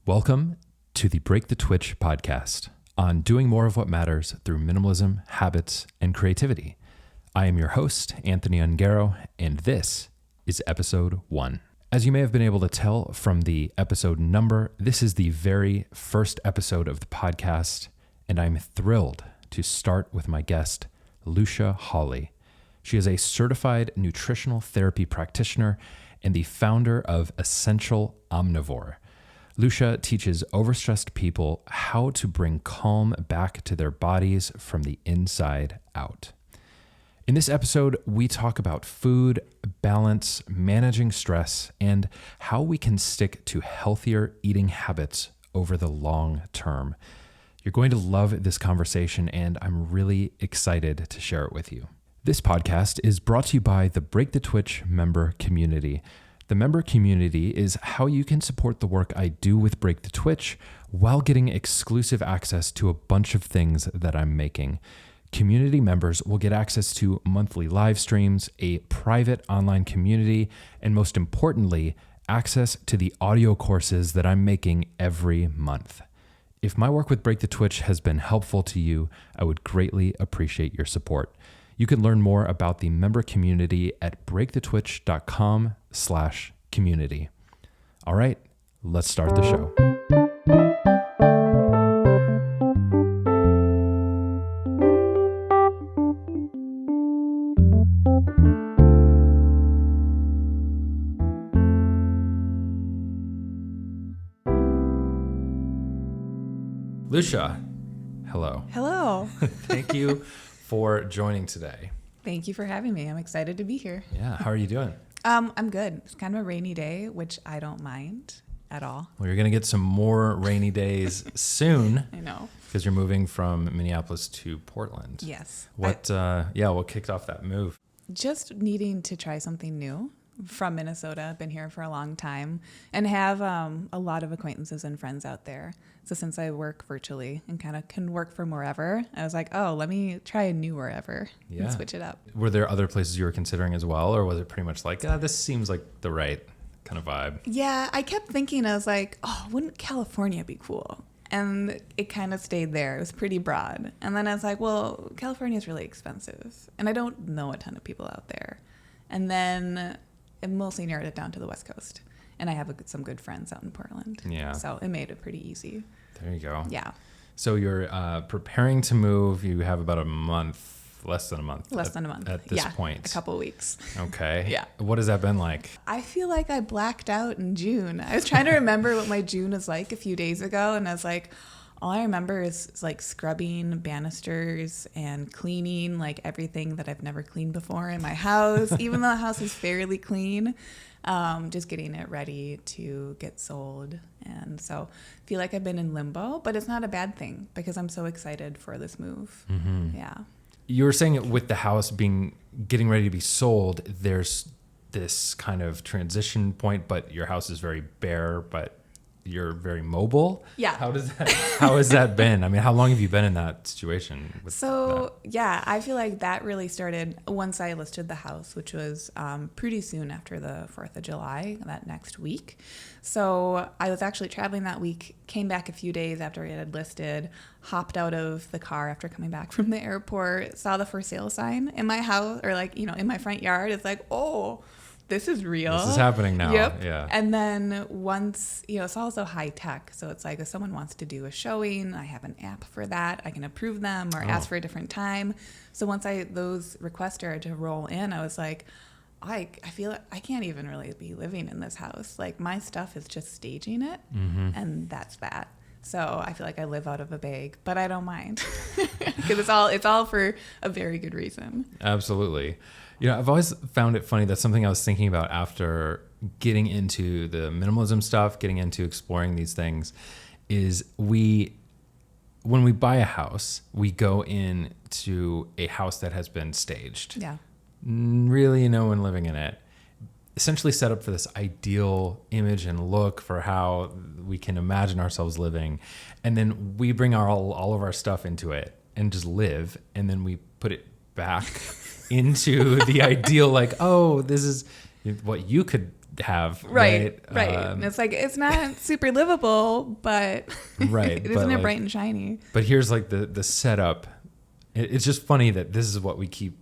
Welcome to the Break the Twitch podcast on doing more of what matters through minimalism, habits, and creativity. I am your host, Anthony Ongaro, and this is episode 1. As you may have been able to tell from the episode number, this is the very first episode of the podcast, and I'm thrilled to start with my guest, Lucia Hawley. She is a certified nutritional therapy practitioner and the founder of Essential Omnivore. Lucia teaches overstressed people how to bring calm back to their bodies from the inside out. In this episode, we talk about food, balance, managing stress, and how we can stick to healthier eating habits over the long term. You're going to love this conversation, and I'm really excited to share it with you. This podcast is brought to you by the Break the Twitch member community. The member community is how you can support the work I do with Break the Twitch while getting exclusive access to a bunch of things that I'm making. Community members will get access to monthly live streams, a private online community, and most importantly, access to the audio courses that I'm making every month. If my work with Break the Twitch has been helpful to you, I would greatly appreciate your support. You can learn more about the member community at breakthetwitch.com/community. All right, let's start the show. Lucia, hello. Hello. Thank you for joining today. Thank you for having me. I'm excited to be here. Yeah, how are you doing? I'm good. It's kind of a rainy day, which I don't mind at all. Well, you're going to get some more rainy days soon. I know. Because you're moving from Minneapolis to Portland. Yes. What kicked off that move? Just needing to try something new. From Minnesota, I've been here for a long time and have a lot of acquaintances and friends out there. So since I work virtually and kind of can work from wherever, I was like, oh, let me try a new wherever and switch it up. Were there other places you were considering as well, or was it pretty much like, this seems like the right kind of vibe? Yeah, I kept thinking, I was like, oh, wouldn't California be cool? And it kind of stayed there. It was pretty broad. And then I was like, well, California is really expensive. And I don't know a ton of people out there. And then it mostly narrowed it down to the West Coast. And I have some good friends out in Portland. Yeah. So it made it pretty easy. There you go. Yeah. So you're preparing to move. You have about a month, less than a month. At this point. A couple of weeks. Okay. Yeah. What has that been like? I feel like I blacked out in June. I was trying to remember what my June was like a few days ago. And I was like, all I remember is like scrubbing banisters and cleaning like everything that I've never cleaned before in my house, even though the house is fairly clean, just getting it ready to get sold. And so I feel like I've been in limbo, but it's not a bad thing because I'm so excited for this move. Mm-hmm. Yeah. You were saying with the house getting ready to be sold, there's this kind of transition point, but your house is very bare, but you're very mobile. Yeah. How has that been? I mean, how long have you been in that situation? Yeah, I feel like that really started once I listed the house, which was pretty soon after the 4th of July, that next week. So I was actually traveling that week, came back a few days after it had listed, hopped out of the car after coming back from the airport, saw the for sale sign in my house or in my front yard. It's like, oh, this is real. This is happening now. Yep. Yeah. And then once, it's also high tech. So it's like if someone wants to do a showing, I have an app for that. I can approve them or ask for a different time. So once those requests started to roll in, I was like, I feel like I can't even really be living in this house. Like my stuff is just staging it. Mm-hmm. And that's that. So I feel like I live out of a bag, but I don't mind because it's all for a very good reason. Absolutely. I've always found it funny. That's something I was thinking about after getting into the minimalism stuff, getting into exploring these things, is when we buy a house, we go into a house that has been staged. Yeah. Really no one living in it. Essentially set up for this ideal image and look for how we can imagine ourselves living. And then we bring all of our stuff into it and just live. And then we put it back into the ideal, like, oh, this is what you could have. Right. And it's like, it's not super livable, but right. isn't it bright and shiny? But here's like the setup. It's just funny that this is what we keep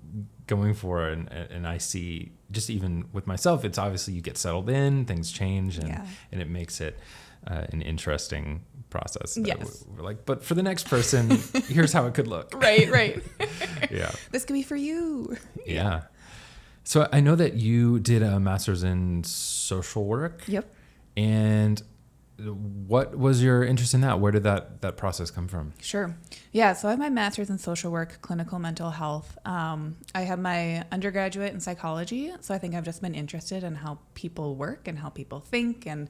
going for. And I see just even with myself, it's obviously you get settled in, things change, and it makes it an interesting process. Yes. We're like, but for the next person, here's how it could look. Right. Yeah. This could be for you. Yeah. So I know that you did a master's in social work. Yep. And what was your interest in that? Where did that process come from? Sure. Yeah. So I have my master's in social work, clinical mental health. I have my undergraduate in psychology. So I think I've just been interested in how people work and how people think and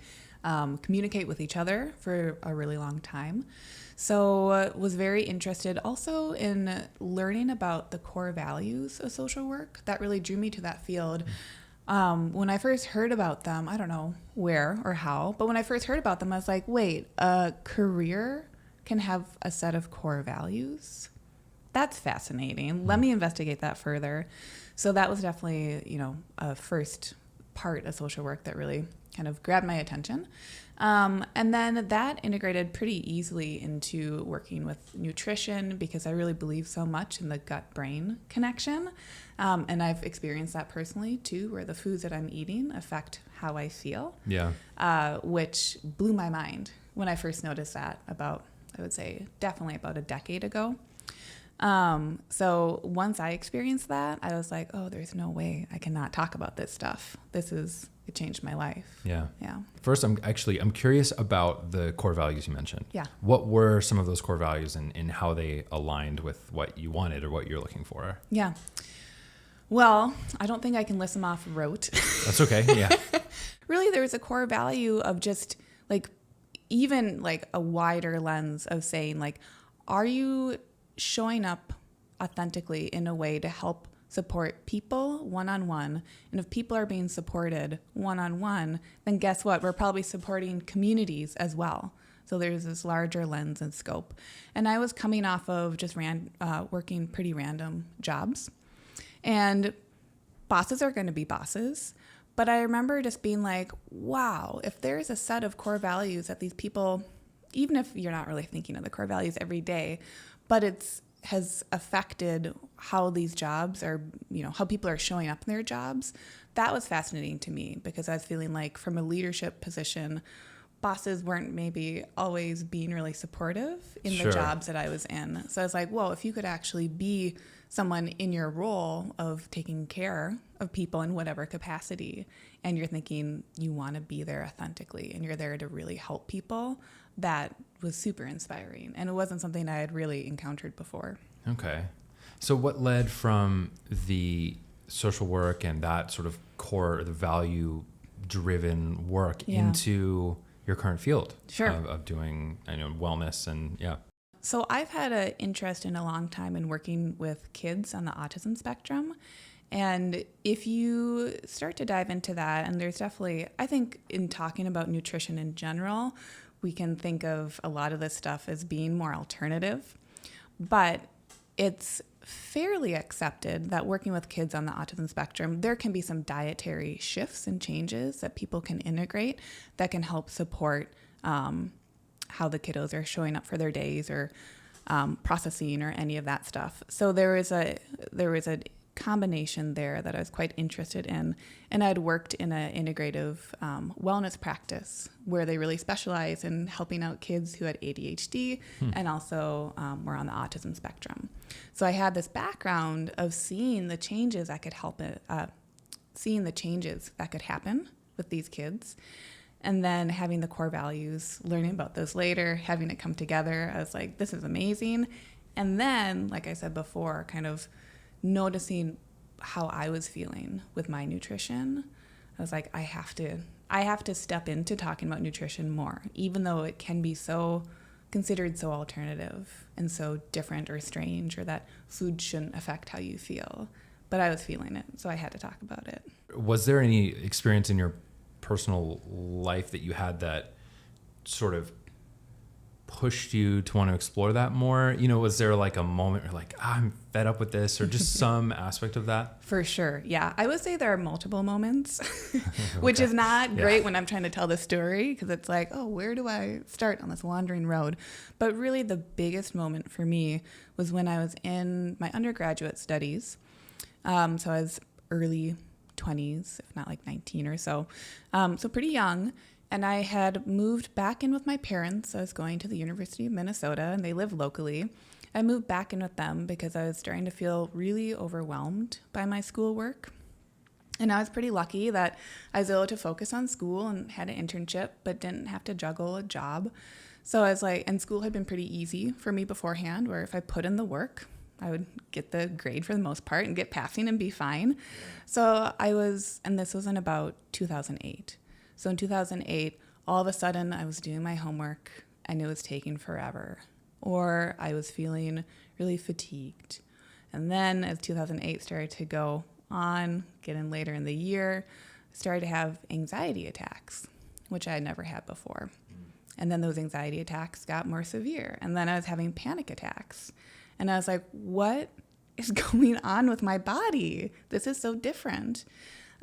communicate with each other for a really long time. So was very interested also in learning about the core values of social work. That really drew me to that field. When I first heard about them, I don't know where or how, but when I first heard about them, I was like, wait, a career can have a set of core values? That's fascinating. Let me investigate that further. So that was definitely, a first part of social work that really kind of grabbed my attention. And then that integrated pretty easily into working with nutrition because I really believe so much in the gut-brain connection. And I've experienced that personally too, where the foods that I'm eating affect how I feel. Yeah. Which blew my mind when I first noticed that I would say definitely about a decade ago. So once I experienced that, I was like, oh, there's no way I cannot talk about this stuff. It changed my life. Yeah. Yeah. First, I'm curious about the core values you mentioned. Yeah. What were some of those core values and how they aligned with what you wanted or what you're looking for? Yeah. Well, I don't think I can list them off rote. That's okay. Yeah. Really, there was a core value of just even a wider lens of saying are you showing up authentically in a way to help support people one-on-one? And if people are being supported one-on-one, then guess what? We're probably supporting communities as well. So there's this larger lens and scope. And I was coming off of just working pretty random jobs. And bosses are going to be bosses. But I remember just being like, wow, if there's a set of core values that these people, even if you're not really thinking of the core values every day, but has affected how these jobs are, how people are showing up in their jobs. That was fascinating to me because I was feeling like from a leadership position, bosses weren't maybe always being really supportive in the jobs that I was in. So I was like, whoa, if you could actually be someone in your role of taking care of people in whatever capacity, and you're thinking you want to be there authentically and you're there to really help people, that was super inspiring. And it wasn't something I had really encountered before. Okay. So what led from the social work and that sort of core, the value-driven work into your current field of doing wellness and So I've had an interest in a long time in working with kids on the autism spectrum. And if you start to dive into that, and there's definitely, I think in talking about nutrition in general, we can think of a lot of this stuff as being more alternative, but it's fairly accepted that working with kids on the autism spectrum, there can be some dietary shifts and changes that people can integrate that can help support how the kiddos are showing up for their days or processing or any of that stuff. So there was a combination there that I was quite interested in, and I'd worked in an integrative wellness practice where they really specialize in helping out kids who had ADHD and also were on the autism spectrum. So I had this background of seeing the changes that could happen with these kids, and then having the core values, learning about those later, having it come together. I was like, this is amazing. And then, like I said before, kind of noticing how I was feeling with my nutrition. I was like, I have to step into talking about nutrition more, even though it can be considered so alternative and so different or strange, or that food shouldn't affect how you feel. But I was feeling it, so I had to talk about it. Was there any experience in your personal life that you had that sort of pushed you to want to explore that more? You know, was there like a moment where like, I'm fed up with this, or just some aspect of that? For sure. Yeah. I would say there are multiple moments, which is not great when I'm trying to tell the story, because it's like, oh, where do I start on this wandering road? But really the biggest moment for me was when I was in my undergraduate studies. So I was early 20s, if not like 19 or so. So pretty young. And I had moved back in with my parents. I was going to the University of Minnesota, and they live locally. I moved back in with them because I was starting to feel really overwhelmed by my schoolwork. And I was pretty lucky that I was able to focus on school and had an internship, but didn't have to juggle a job. So I was like, and school had been pretty easy for me beforehand, where if I put in the work, I would get the grade for the most part and get passing and be fine. So I was, and this was in about 2008. So in 2008, all of a sudden I was doing my homework and it was taking forever, or I was feeling really fatigued. And then as 2008 started to go on, getting later in the year, I started to have anxiety attacks, which I had never had before. And then those anxiety attacks got more severe. And then I was having panic attacks. And I was like, what is going on with my body? This is so different.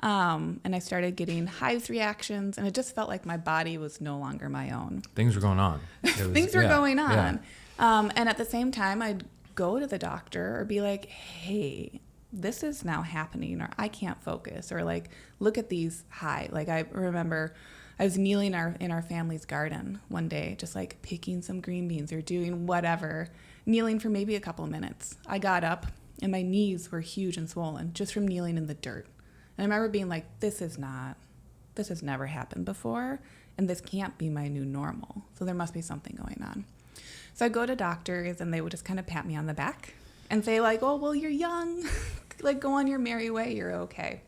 And I started getting hives reactions, and it just felt like my body was no longer my own. Things were going on. Things were going on. Yeah. And at the same time, I'd go to the doctor or be like, hey, this is now happening, or I can't focus, or like, look at these high. Like I remember I was kneeling in our family's garden one day, just like picking some green beans or doing whatever, kneeling for maybe a couple of minutes. I got up and my knees were huge and swollen just from kneeling in the dirt. And I remember being like, this has never happened before, and this can't be my new normal. So there must be something going on. So I go to doctors, and they would just kind of pat me on the back and say like, oh, well, you're young. Like, go on your merry way. You're okay.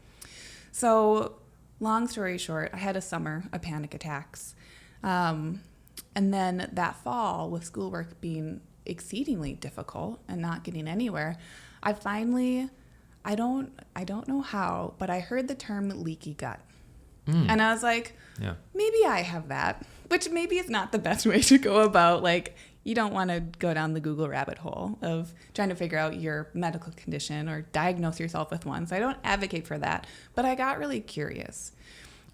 So long story short, I had a summer of panic attacks. And then that fall, with schoolwork being exceedingly difficult and not getting anywhere, I finally... I don't know how, but I heard the term leaky gut. And I was like, maybe I have that, which maybe is not the best way to go about. Like, you don't want to go down the Google rabbit hole of trying to figure out your medical condition or diagnose yourself with one. So I don't advocate for that, but I got really curious.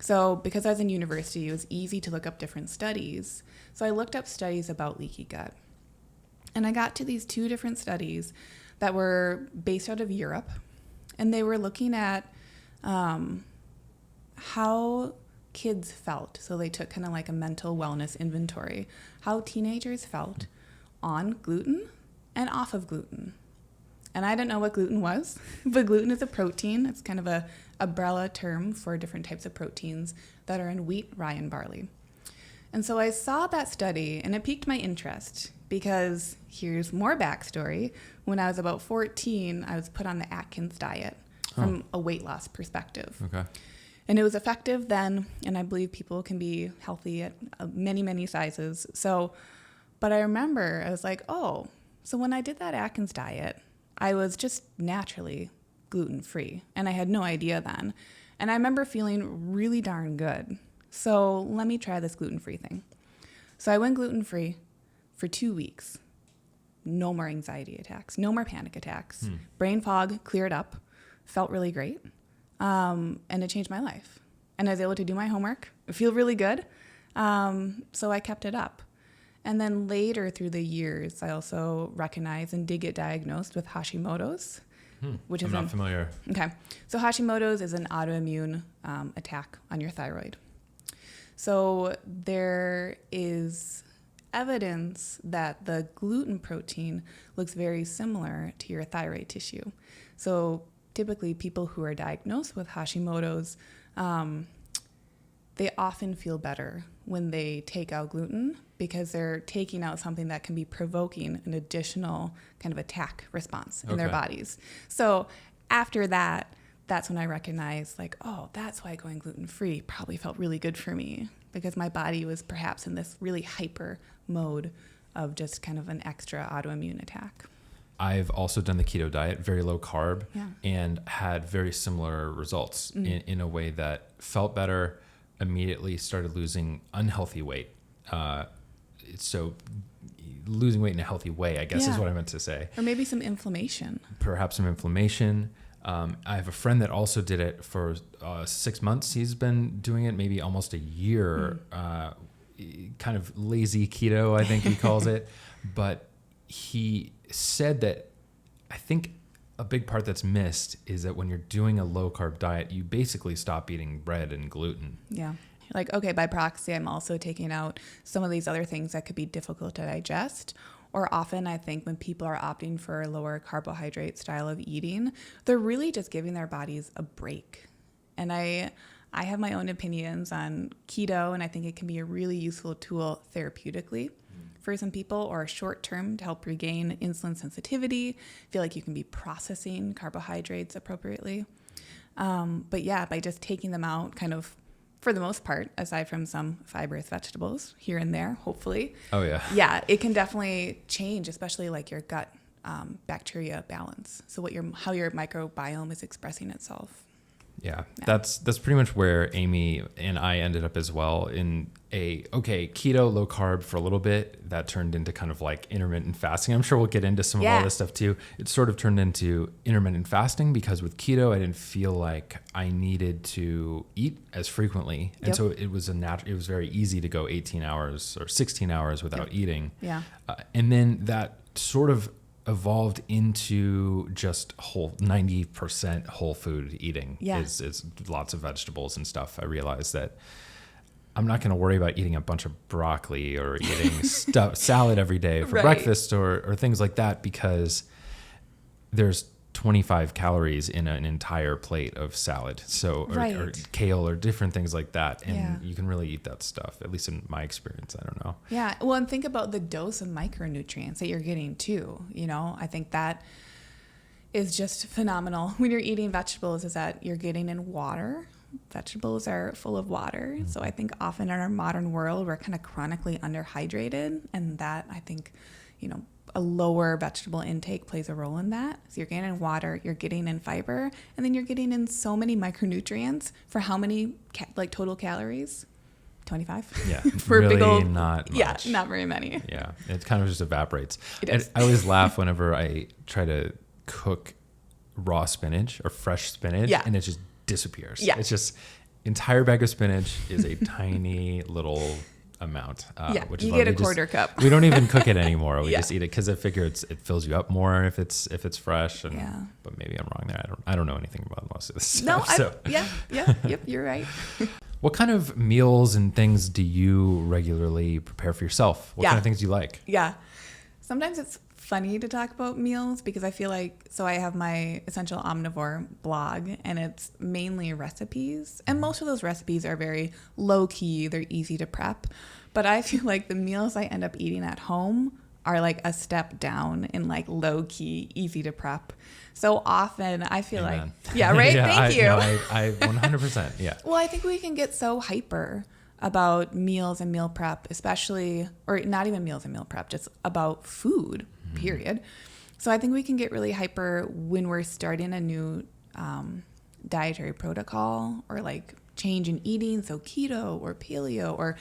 So because I was in university, it was easy to look up different studies. So I looked up studies about leaky gut. And I got to these 2 different studies that were based out of Europe. And they were looking at how kids felt. So they took kind of like a mental wellness inventory, how teenagers felt on gluten and off of gluten. And I didn't know what gluten was, but gluten is a protein. It's kind of a umbrella term for different types of proteins that are in wheat, rye, and barley. And so I saw that study, and it piqued my interest because here's more backstory. When I was about 14, I was put on the Atkins diet from a weight loss perspective. Okay. And it was effective then, and I believe people can be healthy at many, many sizes. So, but I remember I was like, oh, so when I did that Atkins diet, I was just naturally gluten-free, and I had no idea then. And I remember feeling really darn good. So let me try this gluten-free thing. So I went gluten-free for 2 weeks. No more anxiety attacks, no more panic attacks. Brain fog cleared up, felt really great. And it changed my life. And I was able to do my homework, feel really good. So I kept it up. And then later through the years, I also recognized and did get diagnosed with Hashimoto's, which is I'm not familiar. Okay. So Hashimoto's is an autoimmune attack on your thyroid. So there is evidence that the gluten protein looks very similar to your thyroid tissue. So typically people who are diagnosed with Hashimoto's, they often feel better when they take out gluten because they're taking out something that can be provoking an additional kind of attack response in their bodies. So after that, that's when I recognized like, oh, that's why going gluten-free probably felt really good for me because my body was perhaps in this really hyper mode of just kind of an extra autoimmune attack. I've also done the keto diet, very low carb, and had very similar results in a way that felt better, immediately started losing unhealthy weight. so losing weight in a healthy way, I guess is what I meant to say. Or maybe some inflammation. Perhaps some inflammation. I have a friend that also did it for 6 months. He's been doing it maybe almost a year, kind of lazy keto, I think he calls it. But he said that I think a big part that's missed is that when you're doing a low carb diet, you basically stop eating bread and gluten. Yeah. Like, okay, by proxy, I'm also taking out some of these other things that could be difficult to digest. Or often I think when people are opting for a lower carbohydrate style of eating, they're really just giving their bodies a break. And I have my own opinions on keto, and I think it can be a really useful tool therapeutically for some people, or short term to help regain insulin sensitivity, feel like you can be processing carbohydrates appropriately. But yeah, by just taking them out kind of for the most part, aside from some fibrous vegetables here and there, hopefully. Oh, yeah. Yeah, it can definitely change, especially like your gut bacteria balance. So how your microbiome is expressing itself. Yeah, that's pretty much where Amy and I ended up as well, in keto, low carb for a little bit. That turned into kind of like intermittent fasting. I'm sure we'll get into some of all this stuff too. It sort of turned into intermittent fasting because with keto, I didn't feel like I needed to eat as frequently. And so it was it was very easy to go 18 hours or 16 hours without eating. Yeah. And then that sort of evolved into just 90% whole food eating. Is lots of vegetables and stuff. I realized that I'm not going to worry about eating a bunch of broccoli or eating salad every day for breakfast or things like that, because there's 25 calories in an entire plate of salad. So, or kale or different things like that. And you can really eat that stuff, at least in my experience. I don't know. Yeah. Well, and think about the dose of micronutrients that you're getting too. You know, I think that is just phenomenal when you're eating vegetables, is that you're getting in water. Vegetables are full of water. So I think often in our modern world, we're kind of chronically underhydrated. And that, I think, you know, a lower vegetable intake plays a role in that. So you're getting in water, you're getting in fiber, and then you're getting in so many micronutrients for how many total calories? 25? Yeah, for really a big old, not much. Yeah, not very many. Yeah, it kind of just evaporates. It is. I always laugh whenever I try to cook raw spinach or fresh spinach, and it just disappears. Yeah. It's just entire bag of spinach is a tiny little amount. Which you get a quarter cup. We don't even cook it anymore. We just eat it because I figure it fills you up more if it's fresh. But maybe I'm wrong there. I don't know anything about most of this stuff. Yep, you're right. What kind of meals and things do you regularly prepare for yourself? What kind of things do you like? Yeah. Sometimes it's funny to talk about meals because I feel like, so I have my Essential Omnivore blog and it's mainly recipes. And most of those recipes are very low key. They're easy to prep. But I feel like the meals I end up eating at home are like a step down in like low key, easy to prep. So often I feel Amen. Thank you. I 100%. Yeah. Well, I think we can get so hyper about meals and meal prep, especially, or not even meals and meal prep, just about food, period. So I think we can get really hyper when we're starting a new dietary protocol or like change in eating. So keto or paleo or,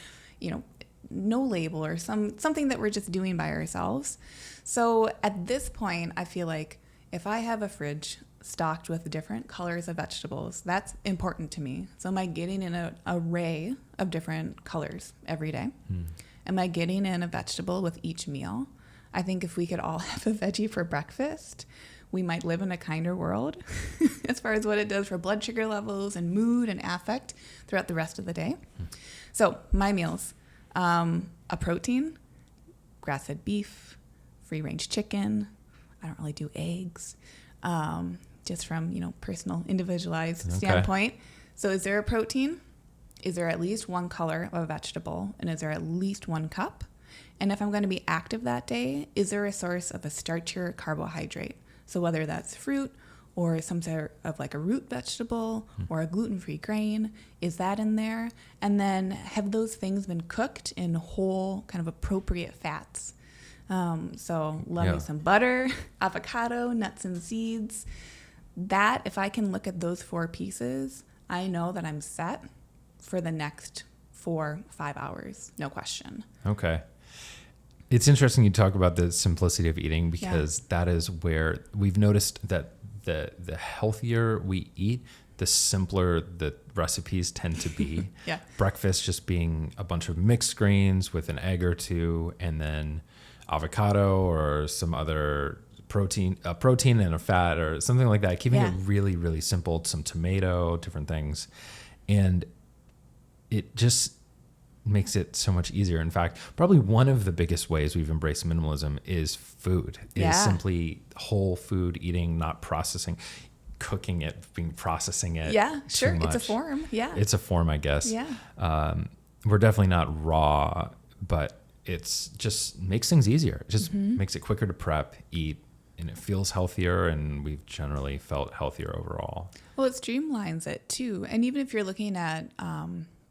no label or something that we're just doing by ourselves. So at this point, I feel like if I have a fridge stocked with different colors of vegetables, that's important to me. So am I getting in an array of different colors every day? Am I getting in a vegetable with each meal? I think if we could all have a veggie for breakfast, we might live in a kinder world as far as what it does for blood sugar levels and mood and affect throughout the rest of the day. So my meals, a protein, grass-fed beef, free-range chicken. I don't really do eggs, just from, personal individualized standpoint. So is there a protein? Is there at least one color of a vegetable? And is there at least one cup? And if I'm going to be active that day, is there a source of a starchier carbohydrate? So whether that's fruit or some sort of like a root vegetable or a gluten-free grain, is that in there? And then have those things been cooked in whole kind of appropriate fats? So love me some butter, avocado, nuts and seeds. That, if I can look at those 4 pieces, I know that I'm set for the next 4-5 hours. No question. Okay. It's interesting you talk about the simplicity of eating, because that is where we've noticed that the healthier we eat, the simpler the recipes tend to be. Yeah. Breakfast just being a bunch of mixed grains with an egg or two, and then avocado or some other protein and a fat or something like that. Keeping it really, really simple. Some tomato, different things. And it just makes it so much easier. In fact, probably one of the biggest ways we've embraced minimalism is food. Is simply whole food eating, not processing, cooking it, processing it. Yeah, sure. Much. It's a form. Yeah. It's a form, I guess. Yeah. We're definitely not raw, but it's just makes things easier. It just makes it quicker to prep, eat, and it feels healthier, and we've generally felt healthier overall. Well, it streamlines it too. And even if you're looking at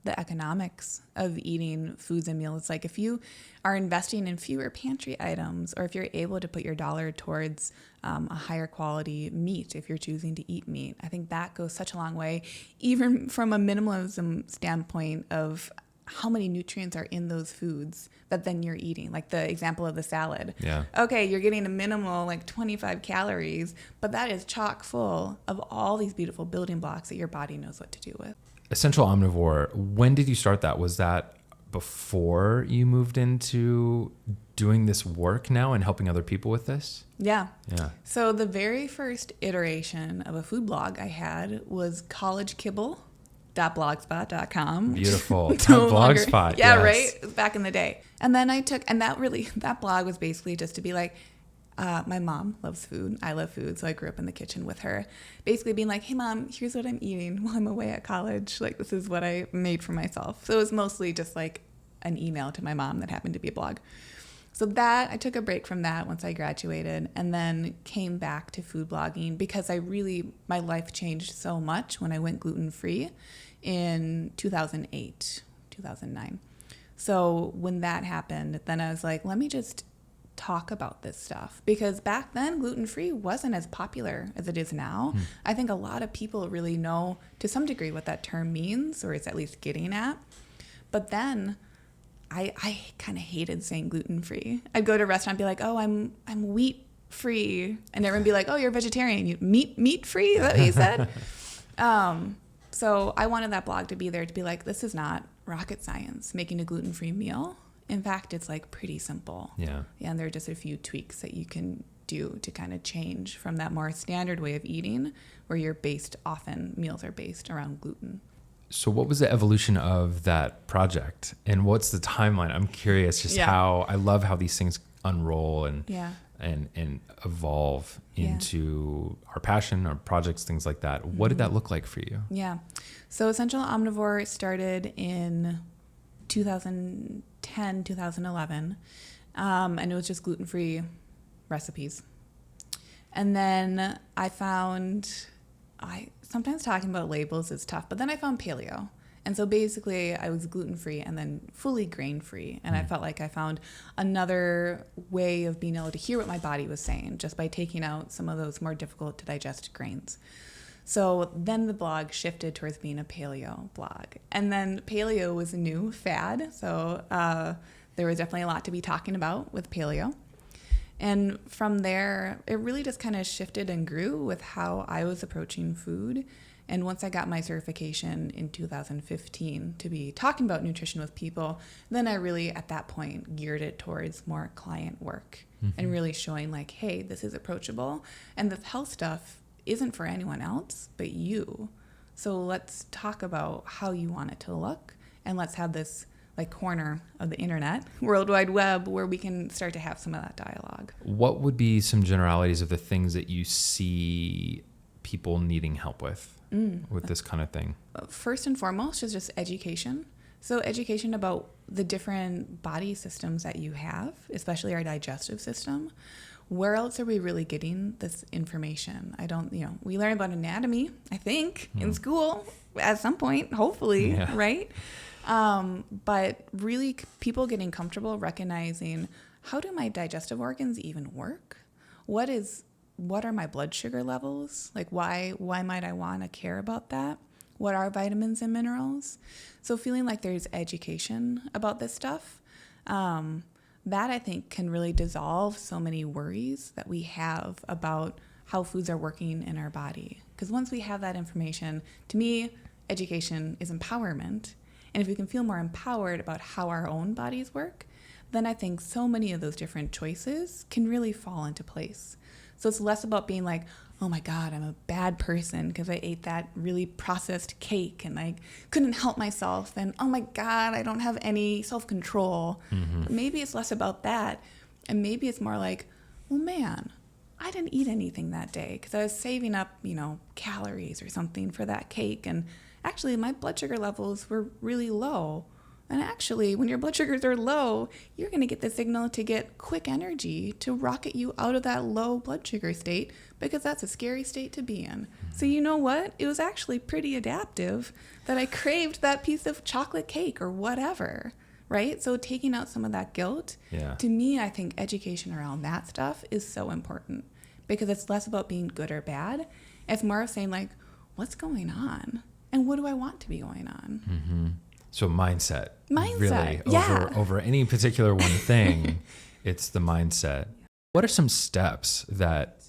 the economics of eating foods and meals, like if you are investing in fewer pantry items, or if you're able to put your dollar towards a higher quality meat, if you're choosing to eat meat, I think that goes such a long way, even from a minimalism standpoint of how many nutrients are in those foods that then you're eating. Like the example of the salad. Yeah. Okay, you're getting a minimal, like 25 calories, but that is chock full of all these beautiful building blocks that your body knows what to do with. Essential Omnivore, when did you start that? Was that before you moved into doing this work now and helping other people with this? Yeah. Yeah. So the very first iteration of a food blog I had was collegekibble.blogspot.com. Beautiful. No Blogspot. longer, yeah, yes. right? Back in the day. And then that blog was basically just to be like, my mom loves food. I love food. So I grew up in the kitchen with her, basically being like, hey mom, here's what I'm eating while I'm away at college. Like, this is what I made for myself. So it was mostly just like an email to my mom that happened to be a blog. So that I took a break from that once I graduated, and then came back to food blogging because my life changed so much when I went gluten-free in 2008, 2009. So when that happened, then I was like, let me just talk about this stuff, because back then gluten-free wasn't as popular as it is now. I think a lot of people really know to some degree what that term means, or is at least getting at. But then I kind of hated saying gluten-free. I'd go to a restaurant and be like, oh, I'm wheat-free. And everyone would be like, oh, you're a vegetarian. You meat-free? Is that what you said? So I wanted that blog to be there to be like, this is not rocket science, making a gluten-free meal. In fact, it's like pretty simple. Yeah. And there are just a few tweaks that you can do to kind of change from that more standard way of eating, where meals are based around gluten. So what was the evolution of that project, and what's the timeline? I'm curious how, I love how these things unroll and evolve into our passion, our projects, things like that. What did that look like for you? Yeah. So Essential Omnivore started in 2010, 2011. And it was just gluten-free recipes. And then I found, sometimes talking about labels is tough, but then I found paleo. And so basically I was gluten-free and then fully grain-free. And I felt like I found another way of being able to hear what my body was saying just by taking out some of those more difficult to digest grains. So then the blog shifted towards being a paleo blog. And then paleo was a new fad. So there was definitely a lot to be talking about with paleo. And from there, it really just kind of shifted and grew with how I was approaching food. And once I got my certification in 2015 to be talking about nutrition with people, then I really, at that point, geared it towards more client work and really showing like, hey, this is approachable. And the health stuff isn't for anyone else but you. So let's talk about how you want it to look, and let's have this like corner of the internet, World Wide Web, where we can start to have some of that dialogue. What would be some generalities of the things that you see people needing help with this kind of thing? First and foremost is just education. So education about the different body systems that you have, especially our digestive system. Where else are we really getting this information? We learn about anatomy, I think, in school at some point, hopefully, right? But really people getting comfortable recognizing, how do my digestive organs even work? What are my blood sugar levels? Like why might I want to care about that? What are vitamins and minerals? So feeling like there's education about this stuff. that I think can really dissolve so many worries that we have about how foods are working in our body. Because once we have that information, to me, education is empowerment. And if we can feel more empowered about how our own bodies work, then I think so many of those different choices can really fall into place. So it's less about being like, oh my God, I'm a bad person because I ate that really processed cake and I couldn't help myself. And oh my God, I don't have any self-control. But maybe it's less about that. And maybe it's more like, well, man, I didn't eat anything that day because I was saving up, calories or something for that cake. And actually my blood sugar levels were really low. And actually, when your blood sugars are low, you're going to get the signal to get quick energy to rocket you out of that low blood sugar state, because that's a scary state to be in. So you know what? It was actually pretty adaptive that I craved that piece of chocolate cake or whatever, right? So taking out some of that guilt, to me, I think education around that stuff is so important, because it's less about being good or bad. It's more of saying like, what's going on? And what do I want to be going on? Mm-hmm. So mindset. Mindset, really, over any particular one thing, it's the mindset. What are some steps that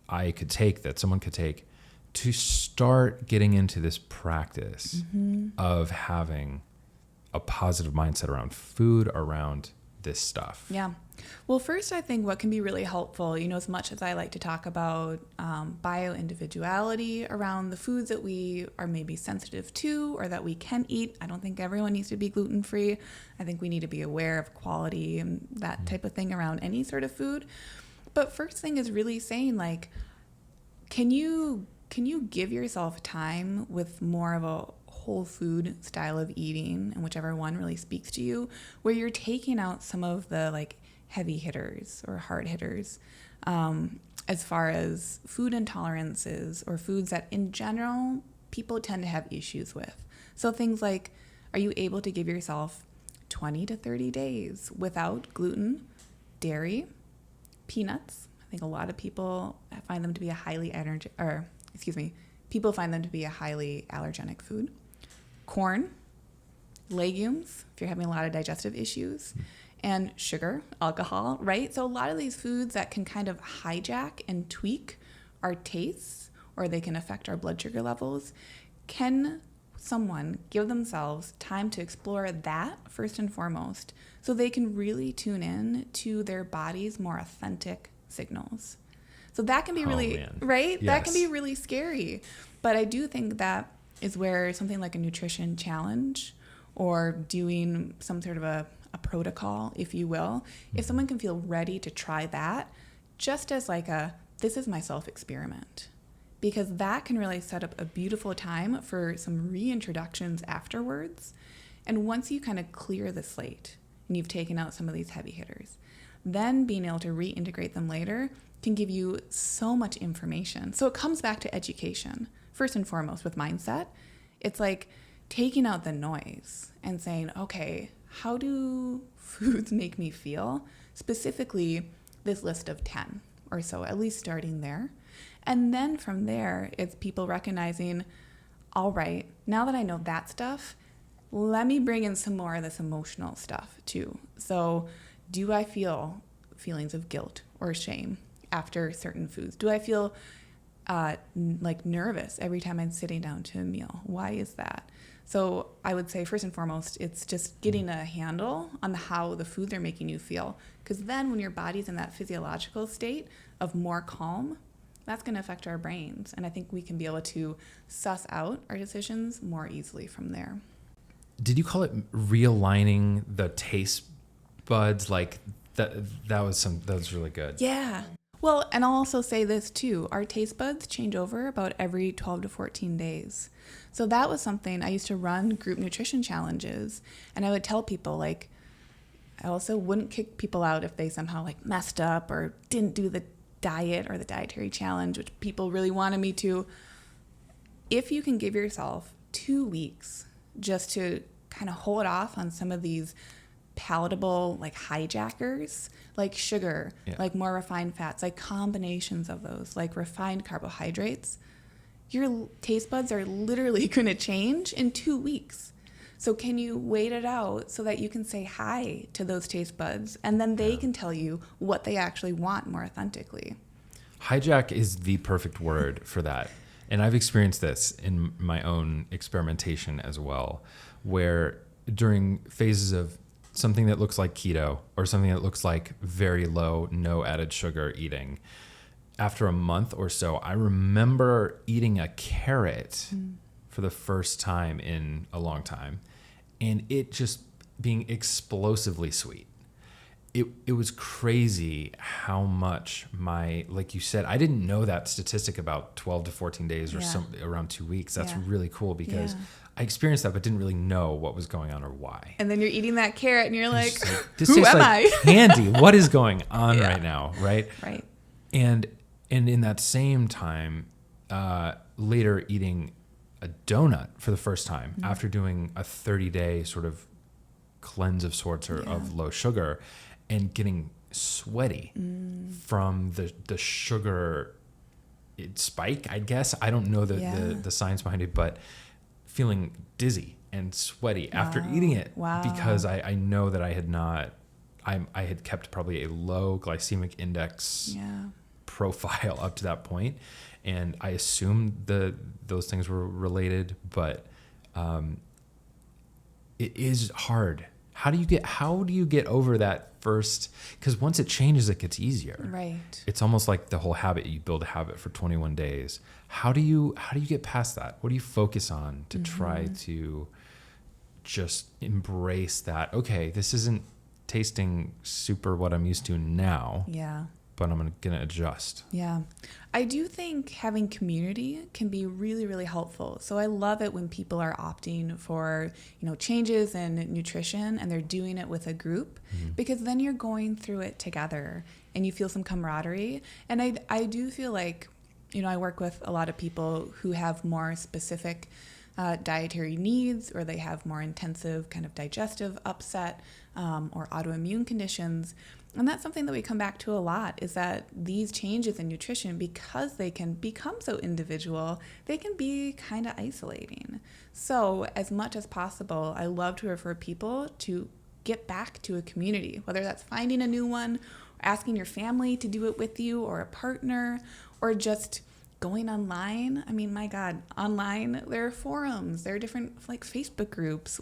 I could take, that someone could take, to start getting into this practice of having a positive mindset around food, around this stuff? Yeah. Well, first, I think what can be really helpful, as much as I like to talk about bio-individuality around the foods that we are maybe sensitive to or that we can eat. I don't think everyone needs to be gluten-free. I think we need to be aware of quality and that type of thing around any sort of food. But first thing is really saying, like, can you give yourself time with more of a whole food style of eating, and whichever one really speaks to you, where you're taking out some of the like heavy hitters or hard hitters, as far as food intolerances or foods that in general people tend to have issues with. So things like, are you able to give yourself 20 to 30 days without gluten, dairy, peanuts? I think a lot of people find them to be people find them to be a highly allergenic food. Corn, legumes, if you're having a lot of digestive issues, and sugar, alcohol, right? So a lot of these foods that can kind of hijack and tweak our tastes, or they can affect our blood sugar levels. Can someone give themselves time to explore that first and foremost, so they can really tune in to their body's more authentic signals? So that can be really, right? Yes. That can be really scary. But I do think that is where something like a nutrition challenge, or doing some sort of a protocol, if you will, if someone can feel ready to try that, just as like this is my self-experiment, because that can really set up a beautiful time for some reintroductions afterwards. And once you kind of clear the slate and you've taken out some of these heavy hitters, then being able to reintegrate them later can give you so much information. So it comes back to education. First and foremost, with mindset, it's like taking out the noise and saying, okay, how do foods make me feel? Specifically, this list of 10 or so, at least starting there. And then from there, it's people recognizing, all right, now that I know that stuff, let me bring in some more of this emotional stuff too. So do I feel feelings of guilt or shame after certain foods? Do I feel like nervous every time I'm sitting down to a meal? Why is that? So I would say first and foremost, it's just getting a handle on how the foods are making you feel. Because then when your body's in that physiological state of more calm, that's going to affect our brains. And I think we can be able to suss out our decisions more easily from there. Did you call it realigning the taste buds? Like that was really good. Yeah. Well, and I'll also say this too. Our taste buds change over about every 12 to 14 days. So that was something I used to run group nutrition challenges, and I would tell people, like, I also wouldn't kick people out if they somehow like messed up or didn't do the diet or the dietary challenge, which people really wanted me to. If you can give yourself 2 weeks just to kind of hold off on some of these palatable like hijackers, like sugar, like more refined fats, like combinations of those, like refined carbohydrates, your taste buds are literally going to change in 2 weeks. So can you wait it out so that you can say hi to those taste buds, and then they can tell you what they actually want more authentically? Hijack is the perfect word for that. And I've experienced this in my own experimentation as well, where during phases of something that looks like keto or something that looks like very low, no added sugar eating, after a month or so, I remember eating a carrot for the first time in a long time, and it just being explosively sweet. It was crazy how much like you said, I didn't know that statistic about 12 to 14 days or around 2 weeks. That's really cool because I experienced that, but didn't really know what was going on or why. And then you're eating that carrot and you're like, this who tastes am like I? candy. What is going on right now? Right. Right. And in that same time, later eating a donut for the first time after doing a 30-day sort of cleanse of sorts or of low sugar, and getting sweaty from the sugar spike, I guess. I don't know the science behind it, but feeling dizzy and sweaty after eating it because I know that I had kept probably a low glycemic index profile up to that point, and I assumed those things were related, but it is hard. How do you get over that first? Because once it changes, it gets easier. Right. It's almost like the whole habit. You build a habit for 21 days. How do you get past that? What do you focus on to try to just embrace that? Okay, this isn't tasting super what I'm used to now. Yeah. But I'm going to adjust. Yeah. I do think having community can be really, really helpful. So I love it when people are opting for, changes in nutrition and they're doing it with a group, because then you're going through it together and you feel some camaraderie. And I do feel like, I work with a lot of people who have more specific dietary needs, or they have more intensive kind of digestive upset or autoimmune conditions. And that's something that we come back to a lot, is that these changes in nutrition, because they can become so individual, they can be kind of isolating. So as much as possible, I love to refer people to get back to a community, whether that's finding a new one, asking your family to do it with you, or a partner, or just going online. I mean, my God, online, there are forums, there are different Facebook groups,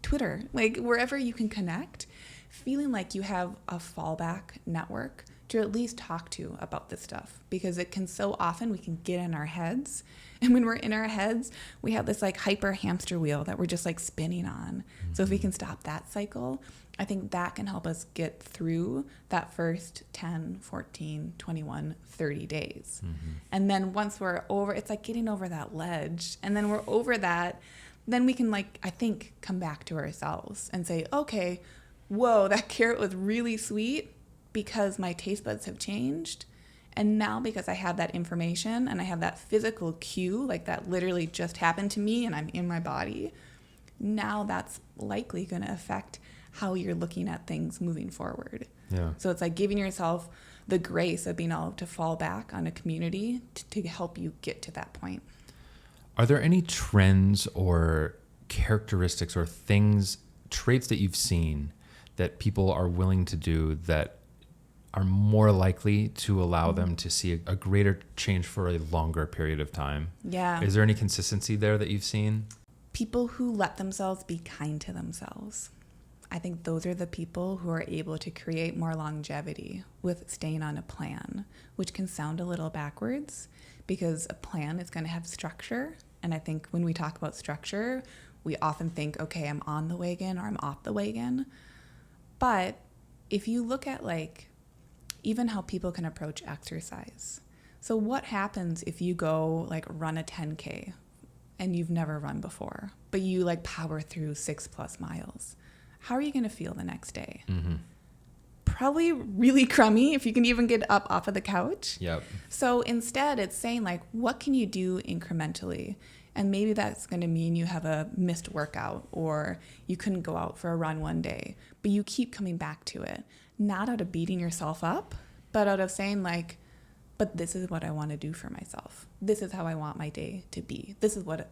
Twitter, wherever you can connect, feeling like you have a fallback network to at least talk to about this stuff, because it can so often we can get in our heads. And when we're in our heads, we have this hyper hamster wheel that we're just spinning on. So if we can stop that cycle, I think that can help us get through that first 10, 14, 21, 30 days. And then once we're over, it's like getting over that ledge. And then we're over that, then we can I think come back to ourselves and say, okay, whoa, that carrot was really sweet because my taste buds have changed. And now, because I have that information and I have that physical cue, that literally just happened to me and I'm in my body, now that's likely going to affect how you're looking at things moving forward. Yeah. So it's giving yourself the grace of being able to fall back on a community to help you get to that point. Are there any trends or characteristics or traits that you've seen that people are willing to do that are more likely to allow them to see a greater change for a longer period of time? Yeah. Is there any consistency there that you've seen? People who let themselves be kind to themselves. I think those are the people who are able to create more longevity with staying on a plan, which can sound a little backwards because a plan is going to have structure. And I think when we talk about structure, we often think, okay, I'm on the wagon or I'm off the wagon. But if you look at even how people can approach exercise. So what happens if you go run a 10K and you've never run before, but you power through 6+ miles? How are you going to feel the next day? Probably really crummy if you can even get up off of the couch. Yep. So instead it's saying what can you do incrementally? And maybe that's going to mean you have a missed workout, or you couldn't go out for a run one day, but you keep coming back to it, not out of beating yourself up, but out of saying but this is what I want to do for myself. This is how I want my day to be. This is what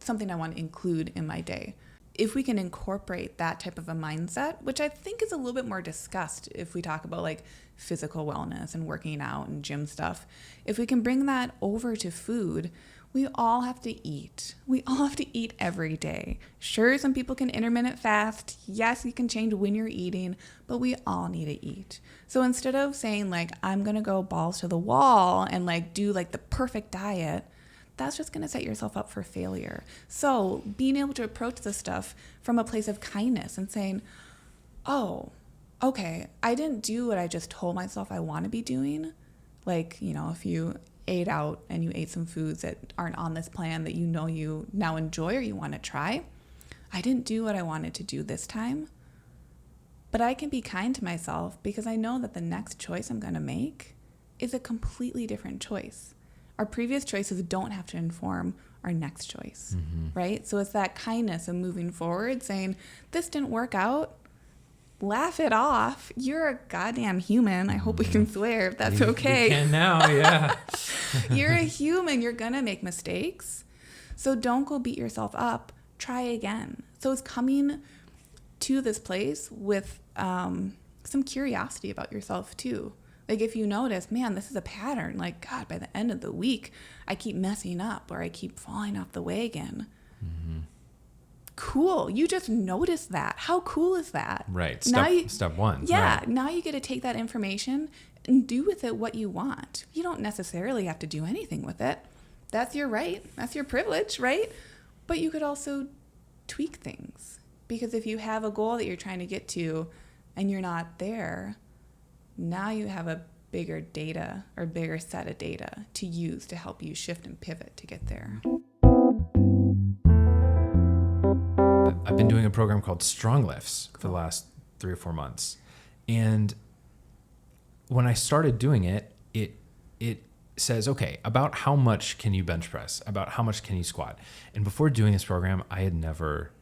something I want to include in my day. if we can incorporate that type of a mindset, which I think is a little bit more discussed if we talk about like physical wellness and working out and gym stuff, if we can bring that over to food, we all have to eat. We all have to eat every day. Sure, some people can intermittent fast. Yes, you can change when you're eating, but we all need to eat. So instead of saying like, I'm going to go balls to the wall and like do like the perfect diet, that's just going to set yourself up for failure. So being able to approach this stuff from a place of kindness and saying, oh, okay, I didn't do what I just told myself I want to be doing. Like, you know, if you ate out and you ate some foods that aren't on this plan that you know you now enjoy or you want to try, I didn't do what I wanted to do this time. But I can be kind to myself because I know that the next choice I'm going to make is a completely different choice. Our previous choices don't have to inform our next choice, right? So it's that kindness of moving forward, saying, this didn't work out. Laugh it off. You're a goddamn human. I hope we can swear if that's okay. We can now, yeah. You're a human. You're going to make mistakes. So don't go beat yourself up. Try again. So it's coming to this place with some curiosity about yourself too. Like if you notice, man, this is a pattern. Like, God, by the end of the week, I keep messing up or I keep falling off the wagon. Cool. You just noticed that. How cool is that? Right. Step one. Yeah. Right. Now you get to take that information and do with it what you want. You don't necessarily have to do anything with it. That's your right. That's your privilege, right? But you could also tweak things. Because if you have a goal that you're trying to get to and you're not there, now you have a bigger data or bigger set of data to use to help you shift and pivot to get there. I've been doing a program called Strong Lifts for the last 3 or 4 months. And when I started doing it, it says, okay, about how much can you bench press? About how much can you squat? And before doing this program, I had never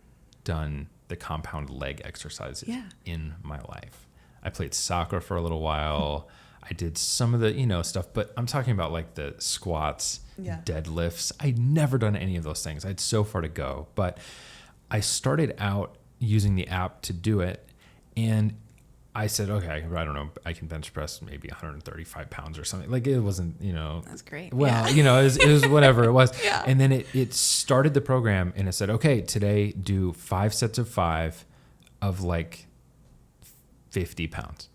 done the compound leg exercises in my life. I played soccer for a little while. I did some of the, stuff, but I'm talking about like the squats, deadlifts. I'd never done any of those things. I had so far to go, but I started out using the app to do it. And I said, okay, I don't know, I can bench press maybe 135 pounds or something. Like it wasn't, That's great. Well, it was whatever it was. Yeah. And then it started the program and it said, okay, today do 5 sets of 5 of like 50 pounds.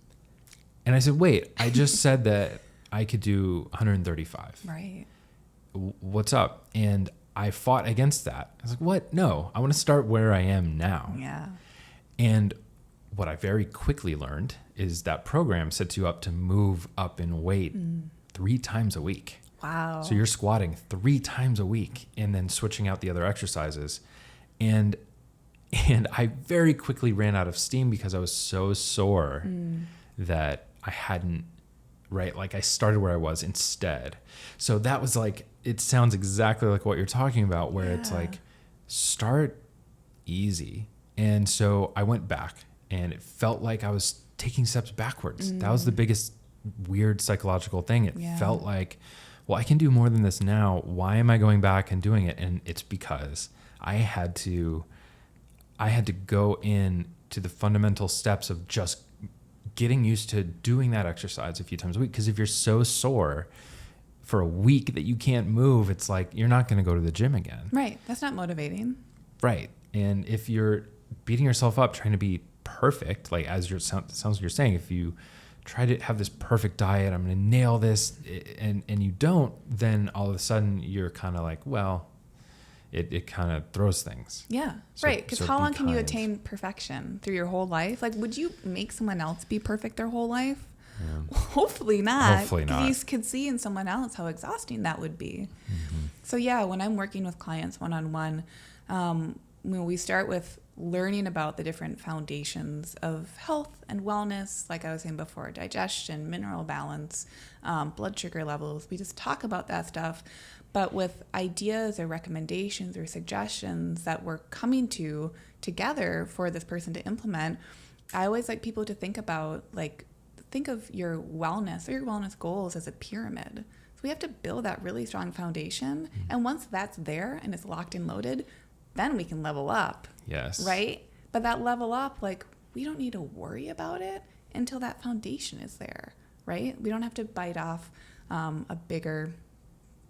And I said, wait, I just said that I could do 135. Right. What's up? And I fought against that. I was like, what? No, I want to start where I am now. Yeah. And what I very quickly learned is that program sets you up to move up in weight 3 times a week. Wow. So you're squatting 3 times a week and then switching out the other exercises. And I very quickly ran out of steam because I was so sore that I hadn't, right? Like I started where I was instead. So that was like, it sounds exactly like what you're talking about, where it's like, start easy. And so I went back and it felt like I was taking steps backwards. That was the biggest weird psychological thing. It felt like, well, I can do more than this now. Why am I going back and doing it? And it's because I had to go in to the fundamental steps of just getting used to doing that exercise a few times a week. Because if you're so sore for a week that you can't move, it's like you're not going to go to the gym again. Right. That's not motivating. Right. And if you're beating yourself up trying to be perfect, like as sounds like you're saying, if you try to have this perfect diet, I'm going to nail this, and you don't, then all of a sudden you're kind of like, well, it kind of throws things. Yeah, So- right. Because so how be long can you kind. attain perfection through your whole life? Like, would you make someone else be perfect their whole life? Hopefully not. Hopefully not. 'Cause you could see in someone else how exhausting that would be. So yeah, when I'm working with clients one-on-one, when we start with learning about the different foundations of health and wellness, like I was saying before, digestion, mineral balance, blood sugar levels, we just talk about that stuff. But with ideas or recommendations or suggestions that we're coming to together for this person to implement, I always like people to think about, think of your wellness or your wellness goals as a pyramid. So we have to build that really strong foundation. And once that's there and it's locked and loaded, then we can level up. Yes. Right? But that level up, like, we don't need to worry about it until that foundation is there, right? We don't have to bite off a bigger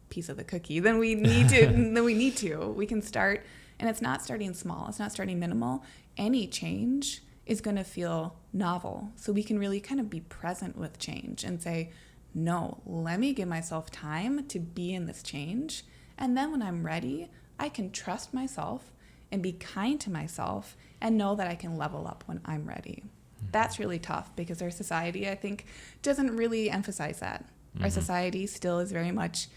piece of the cookie than we need to. We can start, and it's not starting small. It's not starting minimal. Any change is going to feel novel. So we can really kind of be present with change and say, no, let me give myself time to be in this change. And then when I'm ready, I can trust myself and be kind to myself and know that I can level up when I'm ready. That's really tough because our society, I think, doesn't really emphasize that. Our society still is very much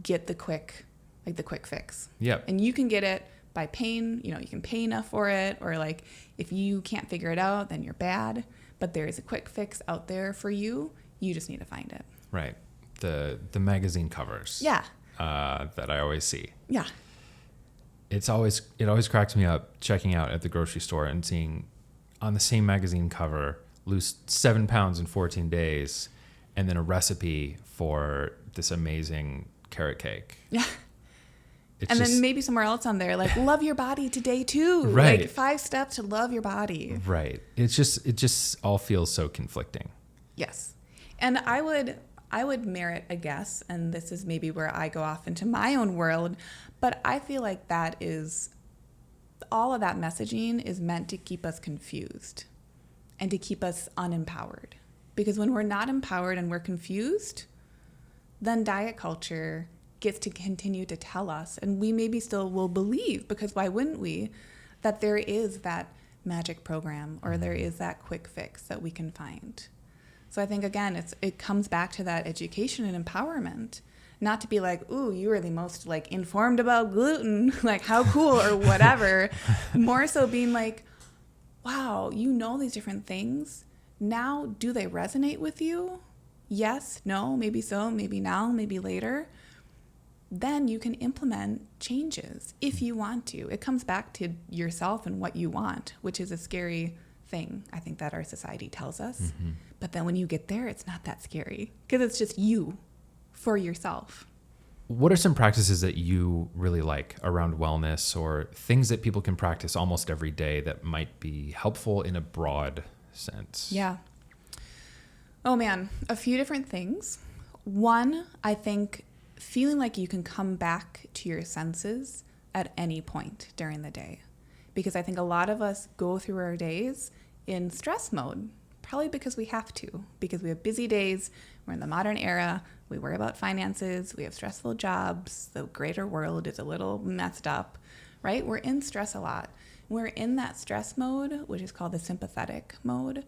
get the quick fix. Yep. And you can get it by paying, you can pay enough for it, or like if you can't figure it out, then you're bad. But there is a quick fix out there for you. You just need to find it. Right. The magazine covers. Yeah. That I always see. Yeah. It always cracks me up checking out at the grocery store and seeing on the same magazine cover, lose 7 pounds in 14 days, and then a recipe for this amazing carrot cake. Yeah. Then maybe somewhere else on there, like, love your body today too. Right. Like 5 steps to love your body. Right. It just all feels so conflicting. Yes. And I would merit a guess, and this is maybe where I go off into my own world, but I feel like all of that messaging is meant to keep us confused and to keep us unempowered. Because when we're not empowered and we're confused, then diet culture gets to continue to tell us, and we maybe still will believe, because why wouldn't we, that there is that magic program or there is that quick fix that we can find. So I think, again, it comes back to that education and empowerment, not to be like, ooh, you are the most like informed about gluten, like how cool or whatever. More so being like, wow, you know these different things. Now, do they resonate with you? Yes, no, maybe so, maybe now, maybe later. Then you can implement changes if you want to. It comes back to yourself and what you want, which is a scary thing, I think, that our society tells us. Mm-hmm. But then when you get there, it's not that scary because it's just you for yourself. What are some practices that you really like around wellness, or things that people can practice almost every day that might be helpful in a broad sense? Yeah. Oh man, a few different things. One, I think feeling like you can come back to your senses at any point during the day. Because I think a lot of us go through our days in stress mode, probably because we have to, because we have busy days. We're in the modern era. We worry about finances. We have stressful jobs. The greater world is a little messed up, right? We're in stress a lot. We're in that stress mode, which is called the sympathetic mode.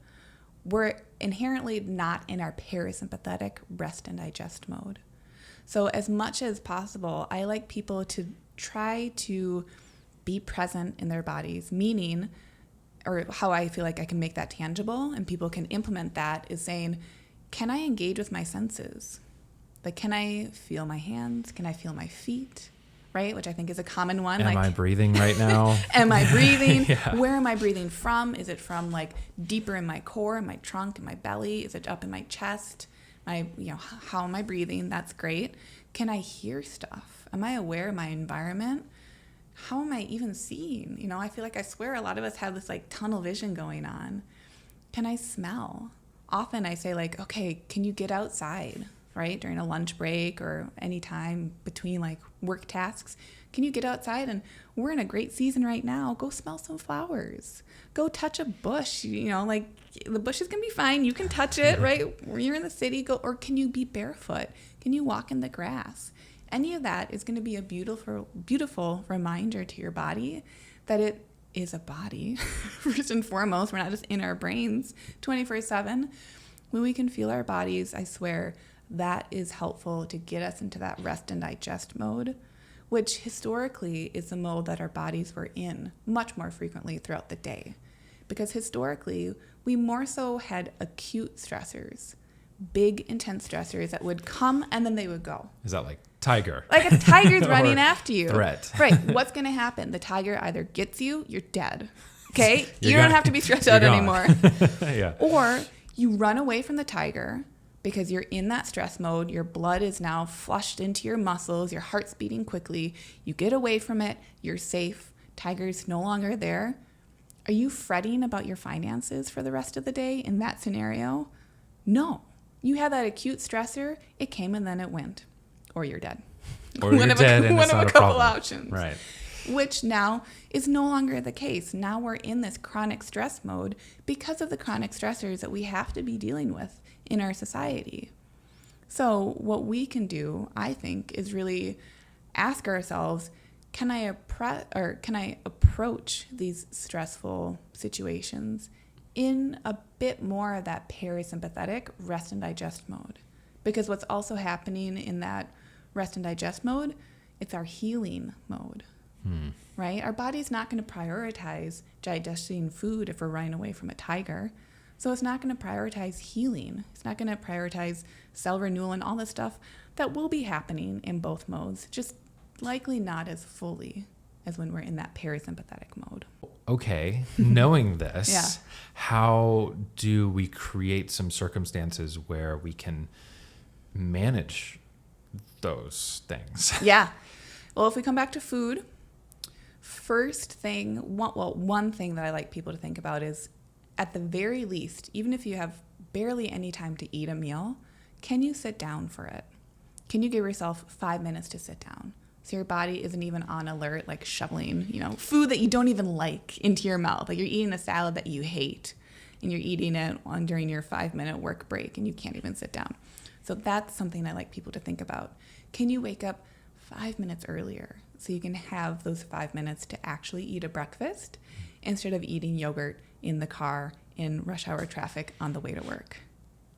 We're inherently not in our parasympathetic rest and digest mode. So as much as possible, I like people to try to be present in their bodies, meaning, or how I feel like I can make that tangible and people can implement that, is saying, can I engage with my senses? Like, can I feel my hands? Can I feel my feet? Right? Which I think is a common one. Am I breathing right now? Am I breathing? Yeah. Where am I breathing from? Is it from like deeper in my core, in my trunk, in my belly? Is it up in my chest? How am I breathing? That's great. Can I hear stuff? Am I aware of my environment? How am I even seeing? I feel like, I swear a lot of us have this like tunnel vision going on. Can I smell? Often I say like, okay, can you get outside, right? During a lunch break or any time between like work tasks, can you get outside? And we're in a great season right now. Go smell some flowers. Go touch a bush. Like the bush is going to be fine. You can touch it, right? You're in the city. Or can you be barefoot? Can you walk in the grass? Any of that is going to be a beautiful, beautiful reminder to your body that it is a body. First and foremost, we're not just in our brains 24/7. When we can feel our bodies, I swear, that is helpful to get us into that rest and digest mode, which historically is the mode that our bodies were in much more frequently throughout the day. Because historically, we more so had acute stressors, big, intense stressors that would come and then they would go. Is that like tiger? Like a tiger's running after you. Threat. Right. What's going to happen? The tiger either gets you, you're dead. Okay? You don't have to be stressed out anymore. Yeah. Or you run away from the tiger because you're in that stress mode. Your blood is now flushed into your muscles. Your heart's beating quickly. You get away from it. You're safe. tiger's no longer there. Are you fretting about your finances for the rest of the day in that scenario? No. You had that acute stressor, it came and then it went. Or you're dead. Or you're dead and one it's of not a a couple problem. options. Right. Which now is no longer the case. Now we're in this chronic stress mode because of the chronic stressors that we have to be dealing with in our society. So what we can do, I think, is really ask ourselves, can I approach these stressful situations in a bit more of that parasympathetic rest and digest mode? Because what's also happening in that rest and digest mode, it's our healing mode, right? Our body's not going to prioritize digesting food if we're running away from a tiger. So it's not going to prioritize healing. It's not going to prioritize cell renewal and all this stuff that will be happening in both modes, just likely not as fully as when we're in that parasympathetic mode. Okay, knowing this, Yeah. how do we create some circumstances where we can manage those things? Yeah. Well, if we come back to food, one thing that I like people to think about is, at the very least, even if you have barely any time to eat a meal, can you sit down for it? Can you give yourself 5 minutes to sit down? So your body isn't even on alert, like shoveling, food that you don't even like into your mouth. Like you're eating a salad that you hate and you're eating it during your 5-minute work break and you can't even sit down. So that's something I like people to think about. Can you wake up 5 minutes earlier so you can have those 5 minutes to actually eat a breakfast instead of eating yogurt in the car in rush hour traffic on the way to work?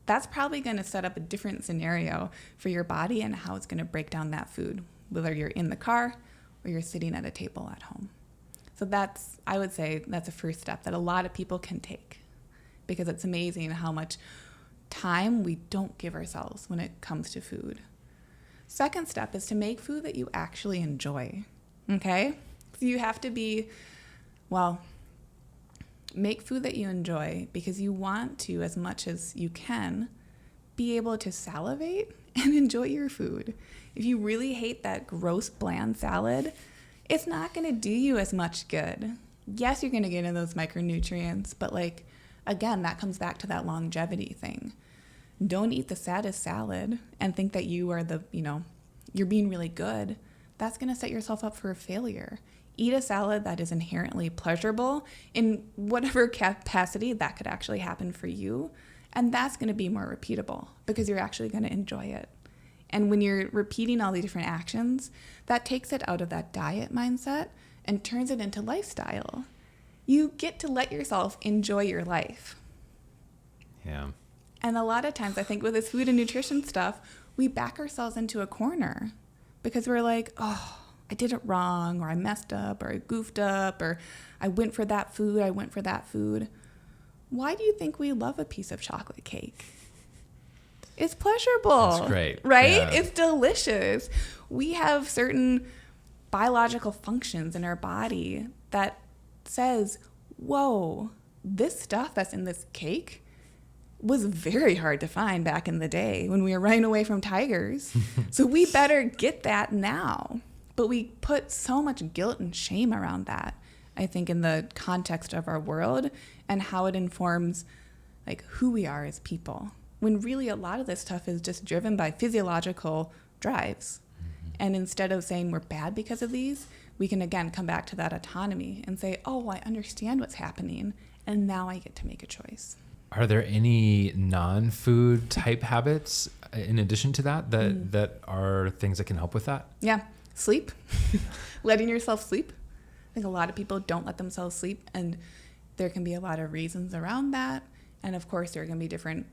That's probably going to set up a different scenario for your body and how it's going to break down that food, whether you're in the car or you're sitting at a table at home. So I would say that's a first step that a lot of people can take, because it's amazing how much time we don't give ourselves when it comes to food. Second step is to make food that you actually enjoy, okay? So you have to make food that you enjoy because you want to, as much as you can, be able to salivate and enjoy your food. If you really hate that gross, bland salad, it's not going to do you as much good. Yes, you're going to get in those micronutrients, but again, that comes back to that longevity thing. Don't eat the saddest salad and think that you are you're being really good. That's going to set yourself up for a failure. Eat a salad that is inherently pleasurable in whatever capacity that could actually happen for you. And that's going to be more repeatable because you're actually going to enjoy it. And when you're repeating all these different actions, that takes it out of that diet mindset and turns it into lifestyle. You get to let yourself enjoy your life. Yeah. And a lot of times I think with this food and nutrition stuff, we back ourselves into a corner because we're like, oh, I did it wrong, or I messed up, or I goofed up, or I went for that food. Why do you think we love a piece of chocolate cake? It's pleasurable. That's great. Right? Yeah. It's delicious. We have certain biological functions in our body that says, whoa, this stuff that's in this cake was very hard to find back in the day when we were running away from tigers. So we better get that now. But we put so much guilt and shame around that, I think, in the context of our world and how it informs who we are as people, when really a lot of this stuff is just driven by physiological drives. Mm-hmm. And instead of saying we're bad because of these, we can again come back to that autonomy and say, oh, I understand what's happening, and now I get to make a choice. Are there any non-food type habits in addition to that are things that can help with that? Yeah. Sleep. Letting yourself sleep. I think a lot of people don't let themselves sleep, and there can be a lot of reasons around that. And of course, there are going to be different,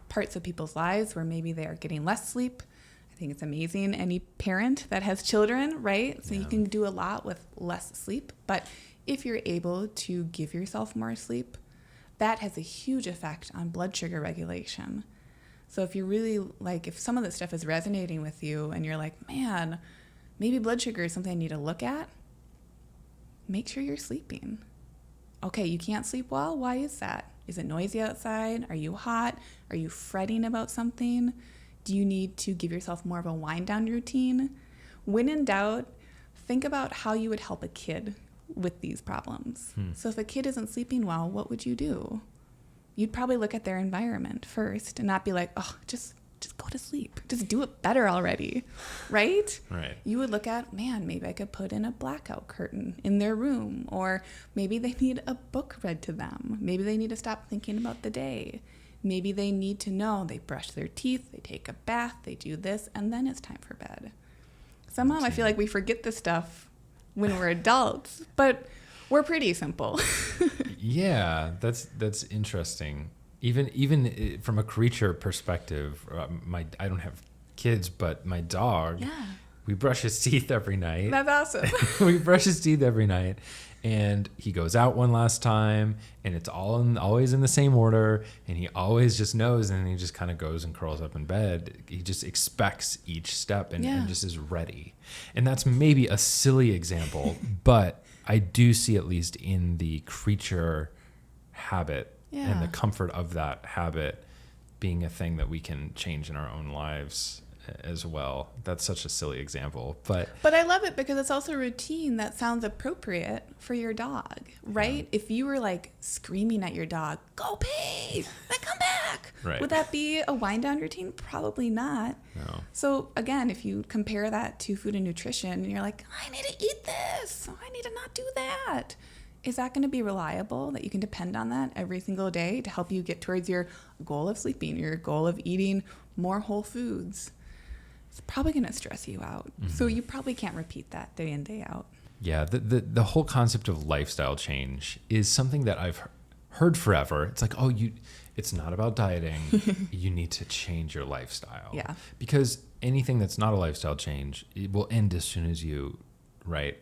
parts of people's lives where maybe they are getting less sleep. I think it's amazing. Any parent that has children, right? So you can do a lot with less sleep. But if you're able to give yourself more sleep, that has a huge effect on blood sugar regulation. So if you're really if some of this stuff is resonating with you and you're like, man, maybe blood sugar is something I need to look at, make sure you're sleeping. Okay, you can't sleep well? Why is that? Is it noisy outside? Are you hot? Are you fretting about something? Do you need to give yourself more of a wind down routine? When in doubt, think about how you would help a kid with these problems. So if a kid isn't sleeping well, what would you do? You'd probably look at their environment first and not be like, oh, just go to sleep. Just do it better already, right? Right. You would look at, man, maybe I could put in a blackout curtain in their room, or maybe they need a book read to them. Maybe they need to stop thinking about the day. Maybe they need to know they brush their teeth, they take a bath, they do this, and then it's time for bed. Somehow I feel like we forget this stuff when we're adults, but we're pretty simple. Yeah, that's interesting. Even from a creature perspective, I don't have kids, but my dog, we brush his teeth every night. That's awesome. We brush his teeth every night, and he goes out one last time, and it's always in the same order, and he always just knows, and he just kind of goes and curls up in bed. He just expects each step and just is ready. And that's maybe a silly example, but I do see, at least in the creature habit and the comfort of that habit, being a thing that we can change in our own lives as well. That's such a silly example, but I love it because it's also a routine that sounds appropriate for your dog, right? Yeah. If you were like screaming at your dog, go pee, then come back, right, would that be a wind down routine? Probably not. No. So again, if you compare that to food and nutrition, and you're like, I need to eat this, I need to not do that, is that going to be reliable, that you can depend on that every single day to help you get towards your goal of sleeping, your goal of eating more whole foods? It's probably going to stress you out. Mm-hmm. So you probably can't repeat that day in, day out. Yeah, the whole concept of lifestyle change is something that I've heard forever. It's like, it's not about dieting. You need to change your lifestyle. Yeah. Because anything that's not a lifestyle change, it will end as soon as you, right?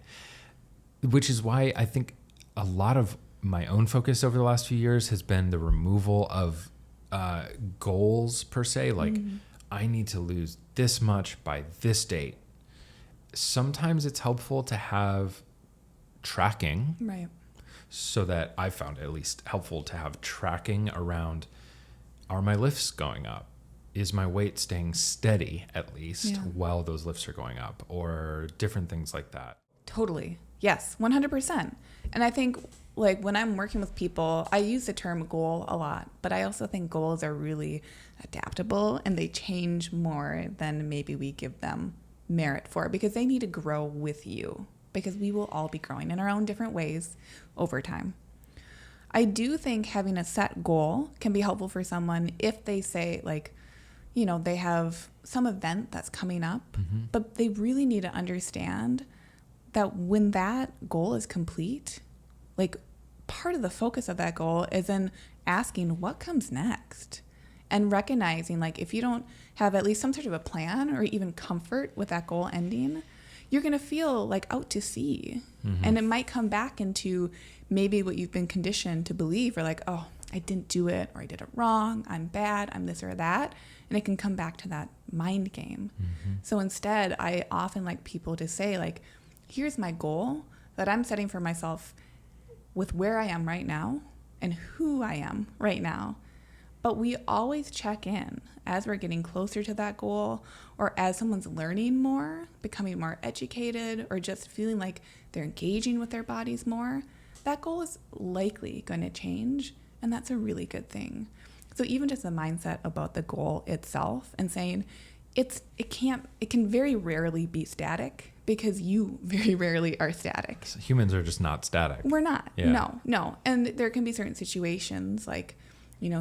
Which is why I think a lot of my own focus over the last few years has been the removal of goals per se, like I need to lose this much by this date. Sometimes it's helpful to have tracking, right? So that I found it at least helpful to have tracking around, are my lifts going up? Is my weight staying steady at least while those lifts are going up, or different things like that? Totally. Yes, 100%. And I think like when I'm working with people, I use the term goal a lot, but I also think goals are really adaptable and they change more than maybe we give them merit for, because they need to grow with you, because we will all be growing in our own different ways over time. I do think having a set goal can be helpful for someone if they say like, they have some event that's coming up, but they really need to understand that when that goal is complete, like part of the focus of that goal is in asking what comes next, and recognizing like if you don't have at least some sort of a plan or even comfort with that goal ending, you're going to feel like out to sea. And it might come back into maybe what you've been conditioned to believe, or like, oh, I didn't do it, or I did it wrong, I'm bad, I'm this or that. And it can come back to that mind game. So instead, I often like people to say like, here's my goal that I'm setting for myself with where I am right now and who I am right now. But we always check in as we're getting closer to that goal, or as someone's learning more, becoming more educated, or just feeling like they're engaging with their bodies more. That goal is likely going to change, and that's a really good thing. So even just the mindset about the goal itself and saying it can very rarely be static, because you very rarely are static. So humans are just not static. We're not. Yeah. No. And there can be certain situations like,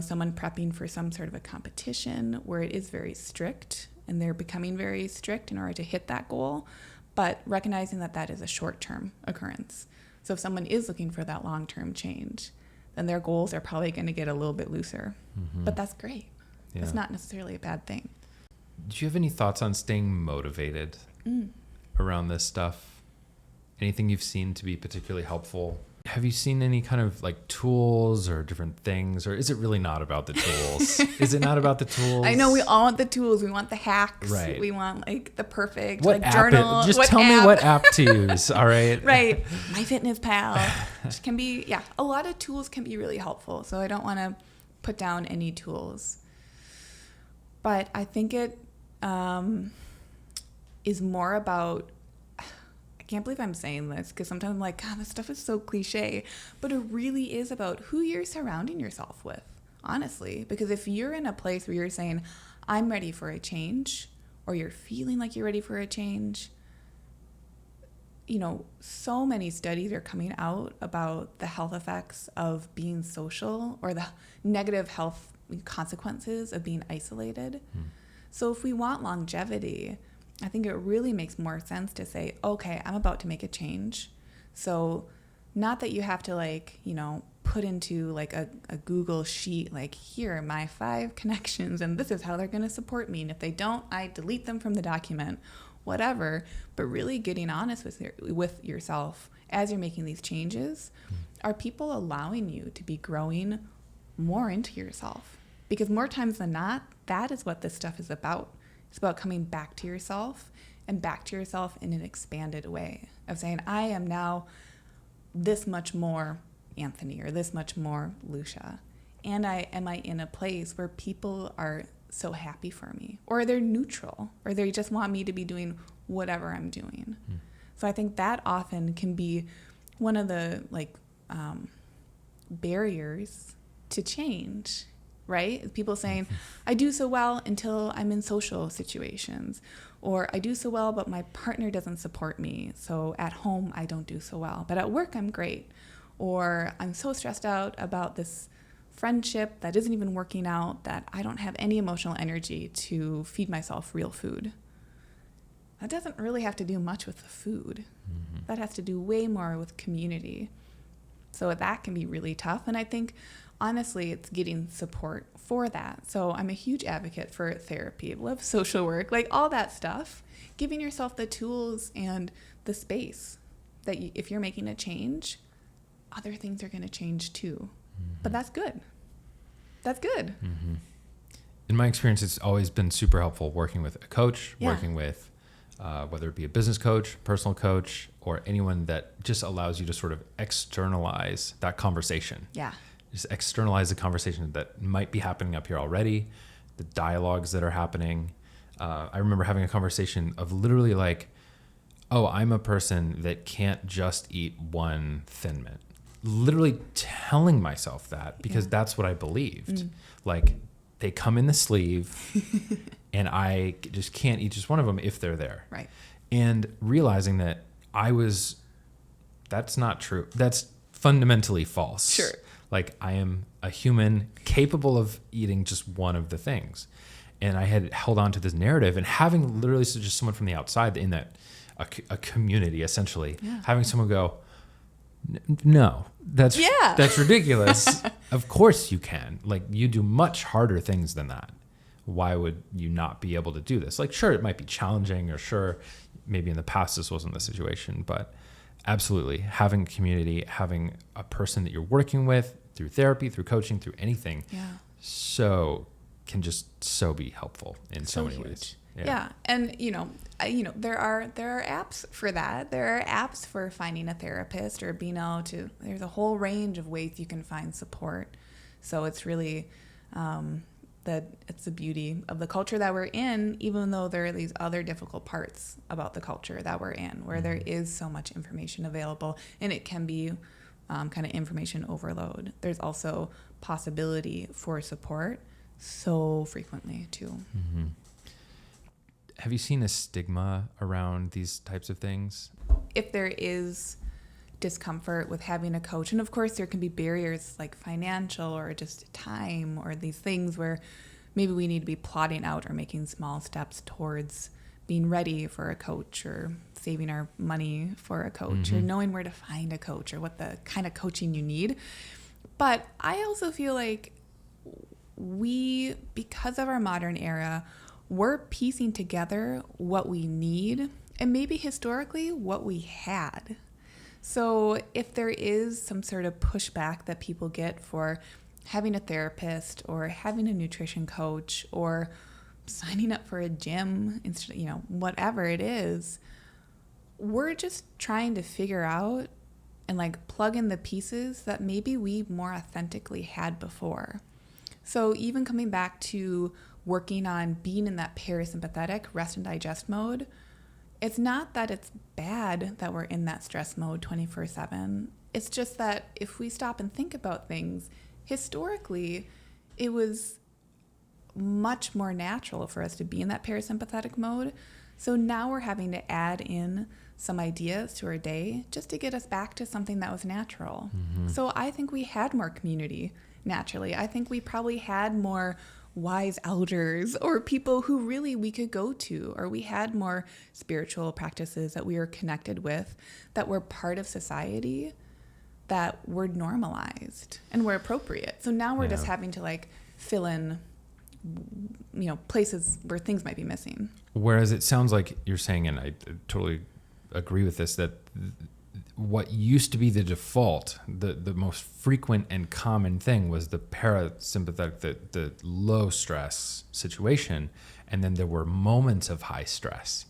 someone prepping for some sort of a competition where it is very strict and they're becoming very strict in order to hit that goal, but recognizing that that is a short-term occurrence. So if someone is looking for that long-term change, then their goals are probably going to get a little bit looser. But that's great. Yeah. It's not necessarily a bad thing. Do you have any thoughts on staying motivated around this stuff? Anything you've seen to be particularly helpful? Have you seen any kind of like tools or different things, or is it really not about the tools? Is it not about the tools? I know we all want the tools. We want the hacks. Right. We want like the perfect what like app journal. Just tell me what app to use. All right. Right. MyFitnessPal. Which can be, a lot of tools can be really helpful. So I don't want to put down any tools. But I think it is more about, I can't believe I'm saying this because sometimes I'm like, God, this stuff is so cliche, but it really is about who you're surrounding yourself with, honestly. Because if you're in a place where you're saying, I'm ready for a change, or you're feeling like you're ready for a change, you know, so many studies are coming out about the health effects of being social or the negative health consequences of being isolated. So if we want longevity, I think it really makes more sense to say, okay, I'm about to make a change. So not that you have to like, you know, put into like a Google sheet, like here are my 5 connections and this is how they're going to support me. And if they don't, I delete them from the document, whatever. But really getting honest with yourself as you're making these changes. Are people allowing you to be growing more into yourself? Because more times than not, that is what this stuff is about. It's about coming back to yourself and back to yourself in an expanded way of saying, I am now this much more Anthony or this much more Lucia. And am I in a place where people are so happy for me, or they're neutral, or they just want me to be doing whatever I'm doing. So I think that often can be one of the barriers to change, right? People saying, I do so well until I'm in social situations, or I do so well, but my partner doesn't support me. So at home, I don't do so well, but at work, I'm great. Or I'm so stressed out about this friendship that isn't even working out that I don't have any emotional energy to feed myself real food. That doesn't really have to do much with the food. That has to do way more with community. So that can be really tough. And I think, honestly, it's getting support for that. So I'm a huge advocate for therapy, love social work, like all that stuff. Giving yourself the tools and the space that if you're making a change, other things are going to change too. But that's good. That's good. In my experience, it's always been super helpful working with a coach, working with whether it be a business coach, personal coach, or anyone that just allows you to sort of externalize that conversation. Just externalize the conversation that might be happening up here already, the dialogues that are happening. I remember having a conversation of literally like, oh, I'm a person that can't just eat one Thin Mint. Literally telling myself that because that's what I believed. Like they come in the sleeve and I just can't eat just one of them if they're there. Right. And realizing that that's not true. That's fundamentally false. Sure. Like I am a human capable of eating just one of the things. And I had held on to this narrative and having literally just someone from the outside in that, a community essentially, having someone go, no, that's ridiculous. Of course you can. Like you do much harder things than that. Why would you not be able to do this? Like, sure, it might be challenging, or sure, maybe in the past this wasn't the situation, but absolutely having a community, having a person that you're working with through therapy, through coaching, through anything, can just so be helpful in so many ways. Yeah. And, there are apps for that. There are apps for finding a therapist or being able to, there's a whole range of ways you can find support. So it's really, it's the beauty of the culture that we're in, even though there are these other difficult parts about the culture that we're in, where there is so much information available and it can be kind of information overload. There's also possibility for support so frequently too. Have you seen a stigma around these types of things? If there is discomfort with having a coach, and of course there can be barriers like financial or just time or these things where maybe we need to be plotting out or making small steps towards being ready for a coach or saving our money for a coach or knowing where to find a coach or what the kind of coaching you need. But I also feel like because of our modern era, we're piecing together what we need and maybe historically what we had. So if there is some sort of pushback that people get for having a therapist or having a nutrition coach or signing up for a gym, instead, whatever it is, we're just trying to figure out and like plug in the pieces that maybe we more authentically had before. So even coming back to working on being in that parasympathetic rest and digest mode, it's not that it's bad that we're in that stress mode 24/7. It's just that if we stop and think about things, historically, it was much more natural for us to be in that parasympathetic mode. So now we're having to add in some ideas to our day just to get us back to something that was natural. So I think we had more community naturally. I think we probably had more wise elders or people who really we could go to, or we had more spiritual practices that we were connected with that were part of society that were normalized and were appropriate. So now we're just having to like fill in, you know, places where things might be missing. Whereas it sounds like you're saying, and I totally agree with this, that what used to be the default, the most frequent and common thing was the parasympathetic, the low stress situation. And then there were moments of high stress.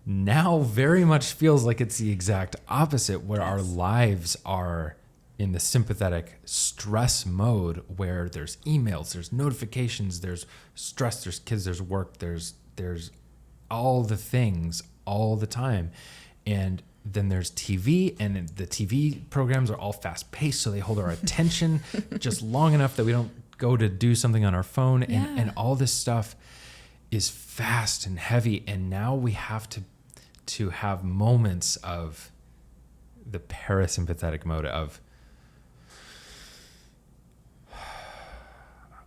Now very much feels like it's the exact opposite, where our lives are in the sympathetic stress mode, where there's emails, there's notifications, there's stress, there's kids, there's work, there's all the things all the time. And then there's TV, and the TV programs are all fast paced, so they hold our attention just long enough that we don't go to do something on our phone. And all this stuff is fast and heavy. And now we have to have moments of the parasympathetic mode of,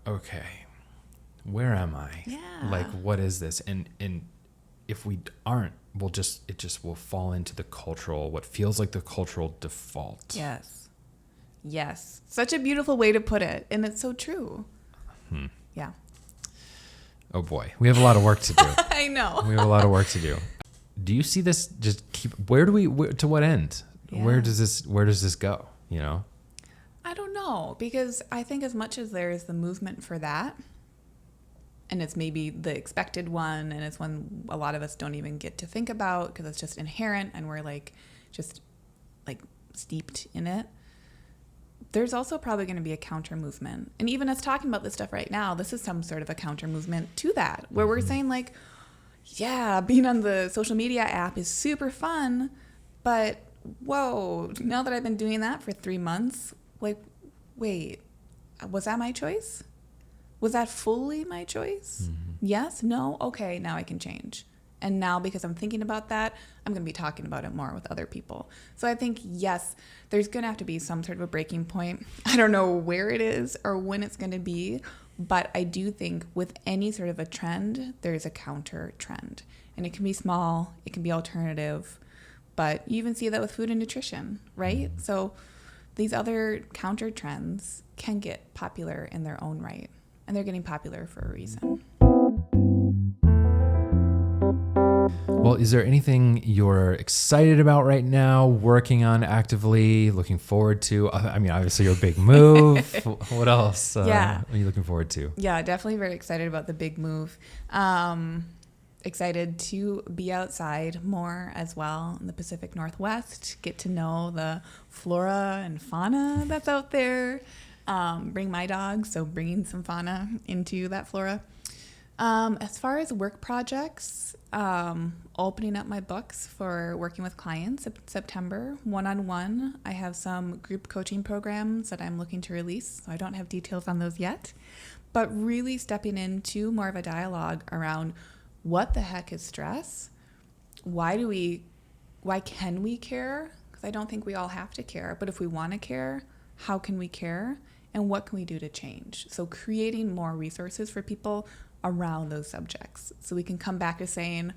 okay, where am I? Yeah. Like, what is this? And if we aren't, it just will fall into the cultural, what feels like the cultural default. Yes. Such a beautiful way to put it. And it's so true. Yeah. Oh boy. We have a lot of work to do. I know. We have a lot of work to do. Do you see this just to what end? Yeah. Where does this go? You know? I don't know, because I think as much as there is the movement for that, and it's maybe the expected one, and it's one a lot of us don't even get to think about because it's just inherent and we're like just like steeped in it. There's also probably going to be a counter movement. And even us talking about this stuff right now, this is some sort of a counter movement to that, where we're saying like, yeah, being on the social media app is super fun, but whoa, now that I've been doing that for 3 months, like, wait, was that my choice? Was that fully my choice? Yes? No? Okay, now I can change. And now, because I'm thinking about that, I'm going to be talking about it more with other people. So I think, yes, there's going to have to be some sort of a breaking point. I don't know where it is or when it's going to be, but I do think with any sort of a trend, there's a counter trend. And it can be small, it can be alternative, but you even see that with food and nutrition, right? So these other counter trends can get popular in their own right. And they're getting popular for a reason. Well, is there anything you're excited about right now, working on actively, looking forward to? I mean, obviously your big move. What else are you looking forward to? Yeah, definitely very excited about the big move. Excited to be outside more as well in the Pacific Northwest, get to know the flora and fauna that's out there. Bring my dog, so bringing some fauna into that flora. As far as work projects, opening up my books for working with clients in September, one-on-one. I have some group coaching programs that I'm looking to release, so I don't have details on those yet. But really stepping into more of a dialogue around what the heck is stress? Why can we care? Because I don't think we all have to care, but if we want to care, how can we care? And what can we do to change? So creating more resources for people around those subjects. So we can come back to saying,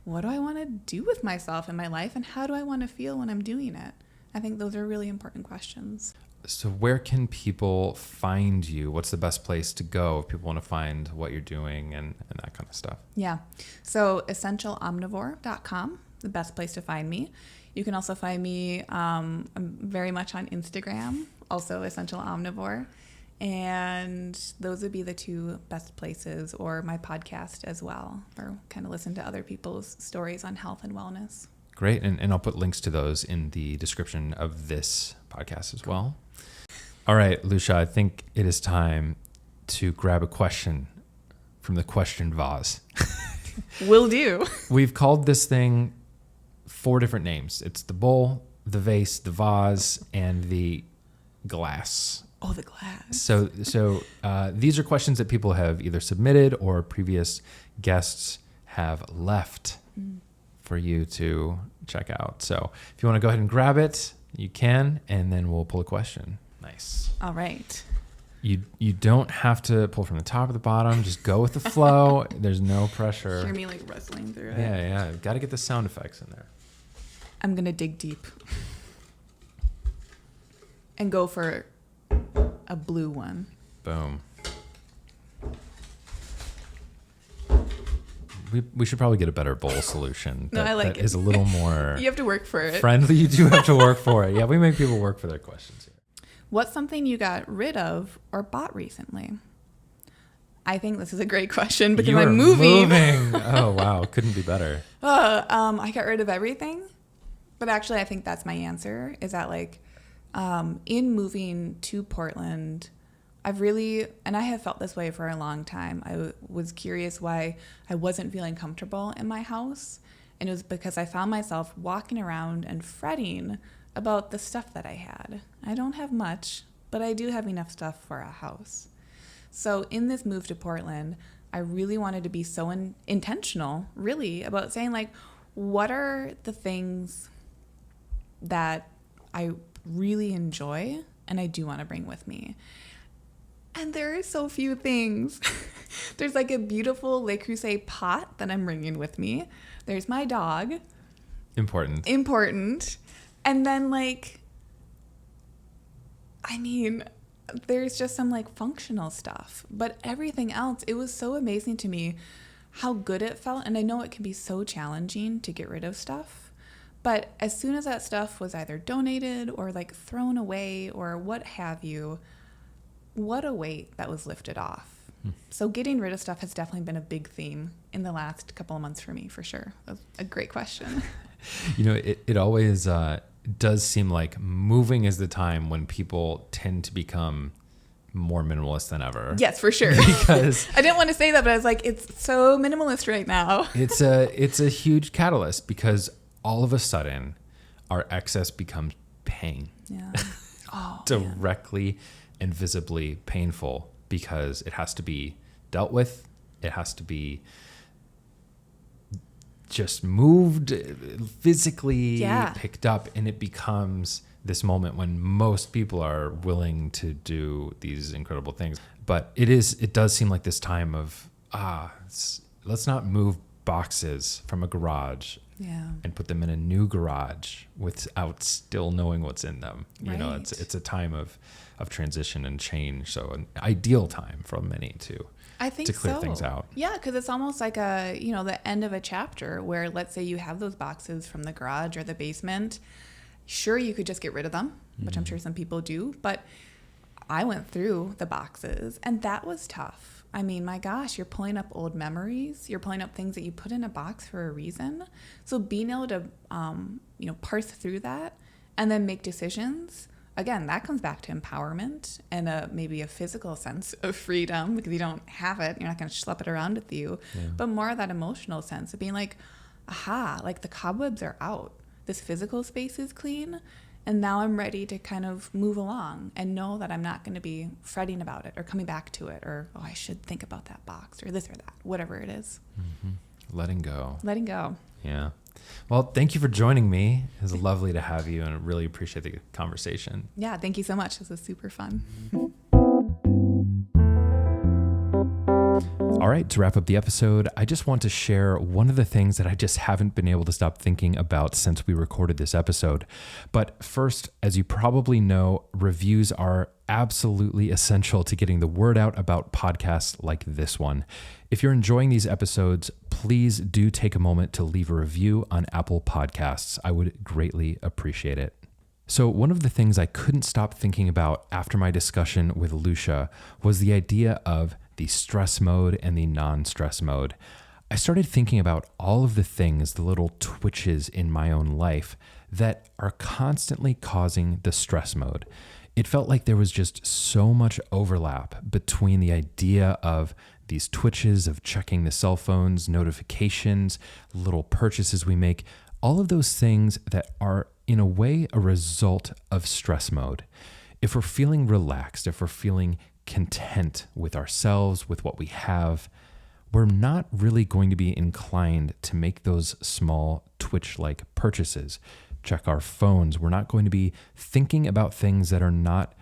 what do I want to do with myself in my life? And how do I want to feel when I'm doing it? I think those are really important questions. So where can people find you? What's the best place to go if people want to find what you're doing and that kind of stuff? Yeah. So essentialomnivore.com, the best place to find me. You can also find me I'm very much on Instagram, also Essential Omnivore. And those would be the two best places, or my podcast as well, or kind of listen to other people's stories on health and wellness. Great. And I'll put links to those in the description of this podcast as well. All right, Lucia, I think it is time to grab a question from the question vase. Will do. We've called this thing 4 different names. It's the bowl, the vase, the vase, and the glass. Oh, the glass. So these are questions that people have either submitted or previous guests have left for you to check out. So if you want to go ahead and grab it, you can, and then we'll pull a question. Nice. All right. You don't have to pull from the top or the bottom. Just go with the flow. There's no pressure. Hear me like rustling through it. Yeah. Got to get the sound effects in there. I'm going to dig deep and go for a blue one. Boom. We should probably get a better bowl solution. No, I like that it. is a little more You have to work for it. friendly. You do have to work for it. Yeah, we make people work for their questions here. What's something you got rid of or bought recently? I think this is a great question because I'm moving. Oh, wow. Couldn't be better. I got rid of everything. But actually, I think that's my answer is that like in moving to Portland, and I have felt this way for a long time. I was curious why I wasn't feeling comfortable in my house. And it was because I found myself walking around and fretting about the stuff that I had. I don't have much, but I do have enough stuff for a house. So in this move to Portland, I really wanted to be so intentional, really, about saying like, what are the things that I really enjoy and I do want to bring with me? And there are so few things. There's like a beautiful Le Creuset pot that I'm bringing with me. There's my dog. Important. And then like, I mean, there's just some like functional stuff, but everything else, it was so amazing to me how good it felt. And I know it can be so challenging to get rid of stuff, but as soon as that stuff was either donated or like thrown away or what have you, what a weight that was lifted off. So getting rid of stuff has definitely been a big theme in the last couple of months for me, for sure. That's a great question. You know, it always does seem like moving is the time when people tend to become more minimalist than ever. Yes, for sure. Because I didn't want to say that, but I was like, it's so minimalist right now. It's a huge catalyst because all of a sudden our excess becomes pain. Yeah. Oh, directly and visibly painful because it has to be dealt with. It has to be just moved, physically picked up, and it becomes this moment when most people are willing to do these incredible things. But it does seem like this time of let's not move boxes from a garage and put them in a new garage without still knowing what's in them. Right. You know, it's a time of transition and change. So an ideal time for many to clear things out. Yeah, because it's almost like the end of a chapter where, let's say you have those boxes from the garage or the basement. Sure, you could just get rid of them, which I'm sure some people do, but I went through the boxes and that was tough. I mean, my gosh, you're pulling up old memories. You're pulling up things that you put in a box for a reason. So being able to, parse through that and then make decisions, again, that comes back to empowerment and maybe a physical sense of freedom because you don't have it. You're not going to schlep it around with you, but more of that emotional sense of being like, aha, like the cobwebs are out. This physical space is clean. And now I'm ready to kind of move along and know that I'm not going to be fretting about it or coming back to it or, I should think about that box or this or that, whatever it is. Mm-hmm. Letting go. Yeah. Well, thank you for joining me. It was lovely to have you and I really appreciate the conversation. Yeah, thank you so much. This was super fun. All right, to wrap up the episode, I just want to share one of the things that I just haven't been able to stop thinking about since we recorded this episode. But first, as you probably know, reviews are absolutely essential to getting the word out about podcasts like this one. If you're enjoying these episodes, please do take a moment to leave a review on Apple Podcasts. I would greatly appreciate it. So one of the things I couldn't stop thinking about after my discussion with Lucia was the idea of the stress mode and the non-stress mode. I started thinking about all of the things, the little twitches in my own life that are constantly causing the stress mode. It felt like there was just so much overlap between the idea of these twitches of checking the cell phones, notifications, little purchases we make, all of those things that are in a way a result of stress mode. If we're feeling relaxed, if we're feeling content with ourselves, with what we have, we're not really going to be inclined to make those small twitch-like purchases, check our phones. We're not going to be thinking about things that are not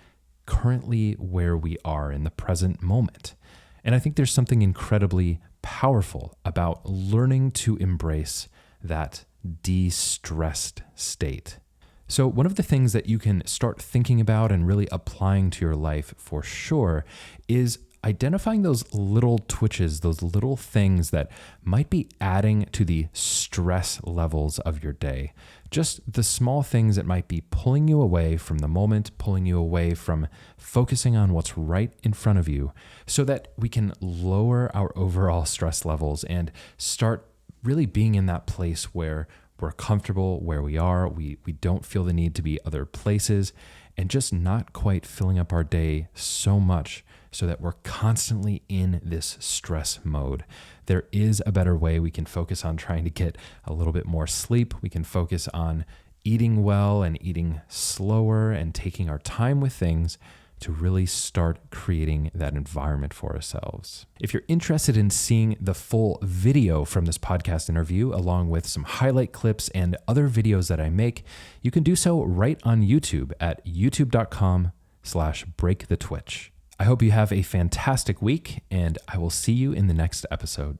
currently where we are in the present moment. And I think there's something incredibly powerful about learning to embrace that de-stressed state. So one of the things that you can start thinking about and really applying to your life for sure is identifying those little twitches, those little things that might be adding to the stress levels of your day. Just the small things that might be pulling you away from the moment, pulling you away from focusing on what's right in front of you, so that we can lower our overall stress levels and start really being in that place where we're comfortable where we are. We don't feel the need to be other places, and just not quite filling up our day so much so that we're constantly in this stress mode. There is a better way. We can focus on trying to get a little bit more sleep. We can focus on eating well and eating slower and taking our time with things to really start creating that environment for ourselves. If you're interested in seeing the full video from this podcast interview, along with some highlight clips and other videos that I make, you can do so right on YouTube at youtube.com/breakthetwitch. I hope you have a fantastic week, and I will see you in the next episode.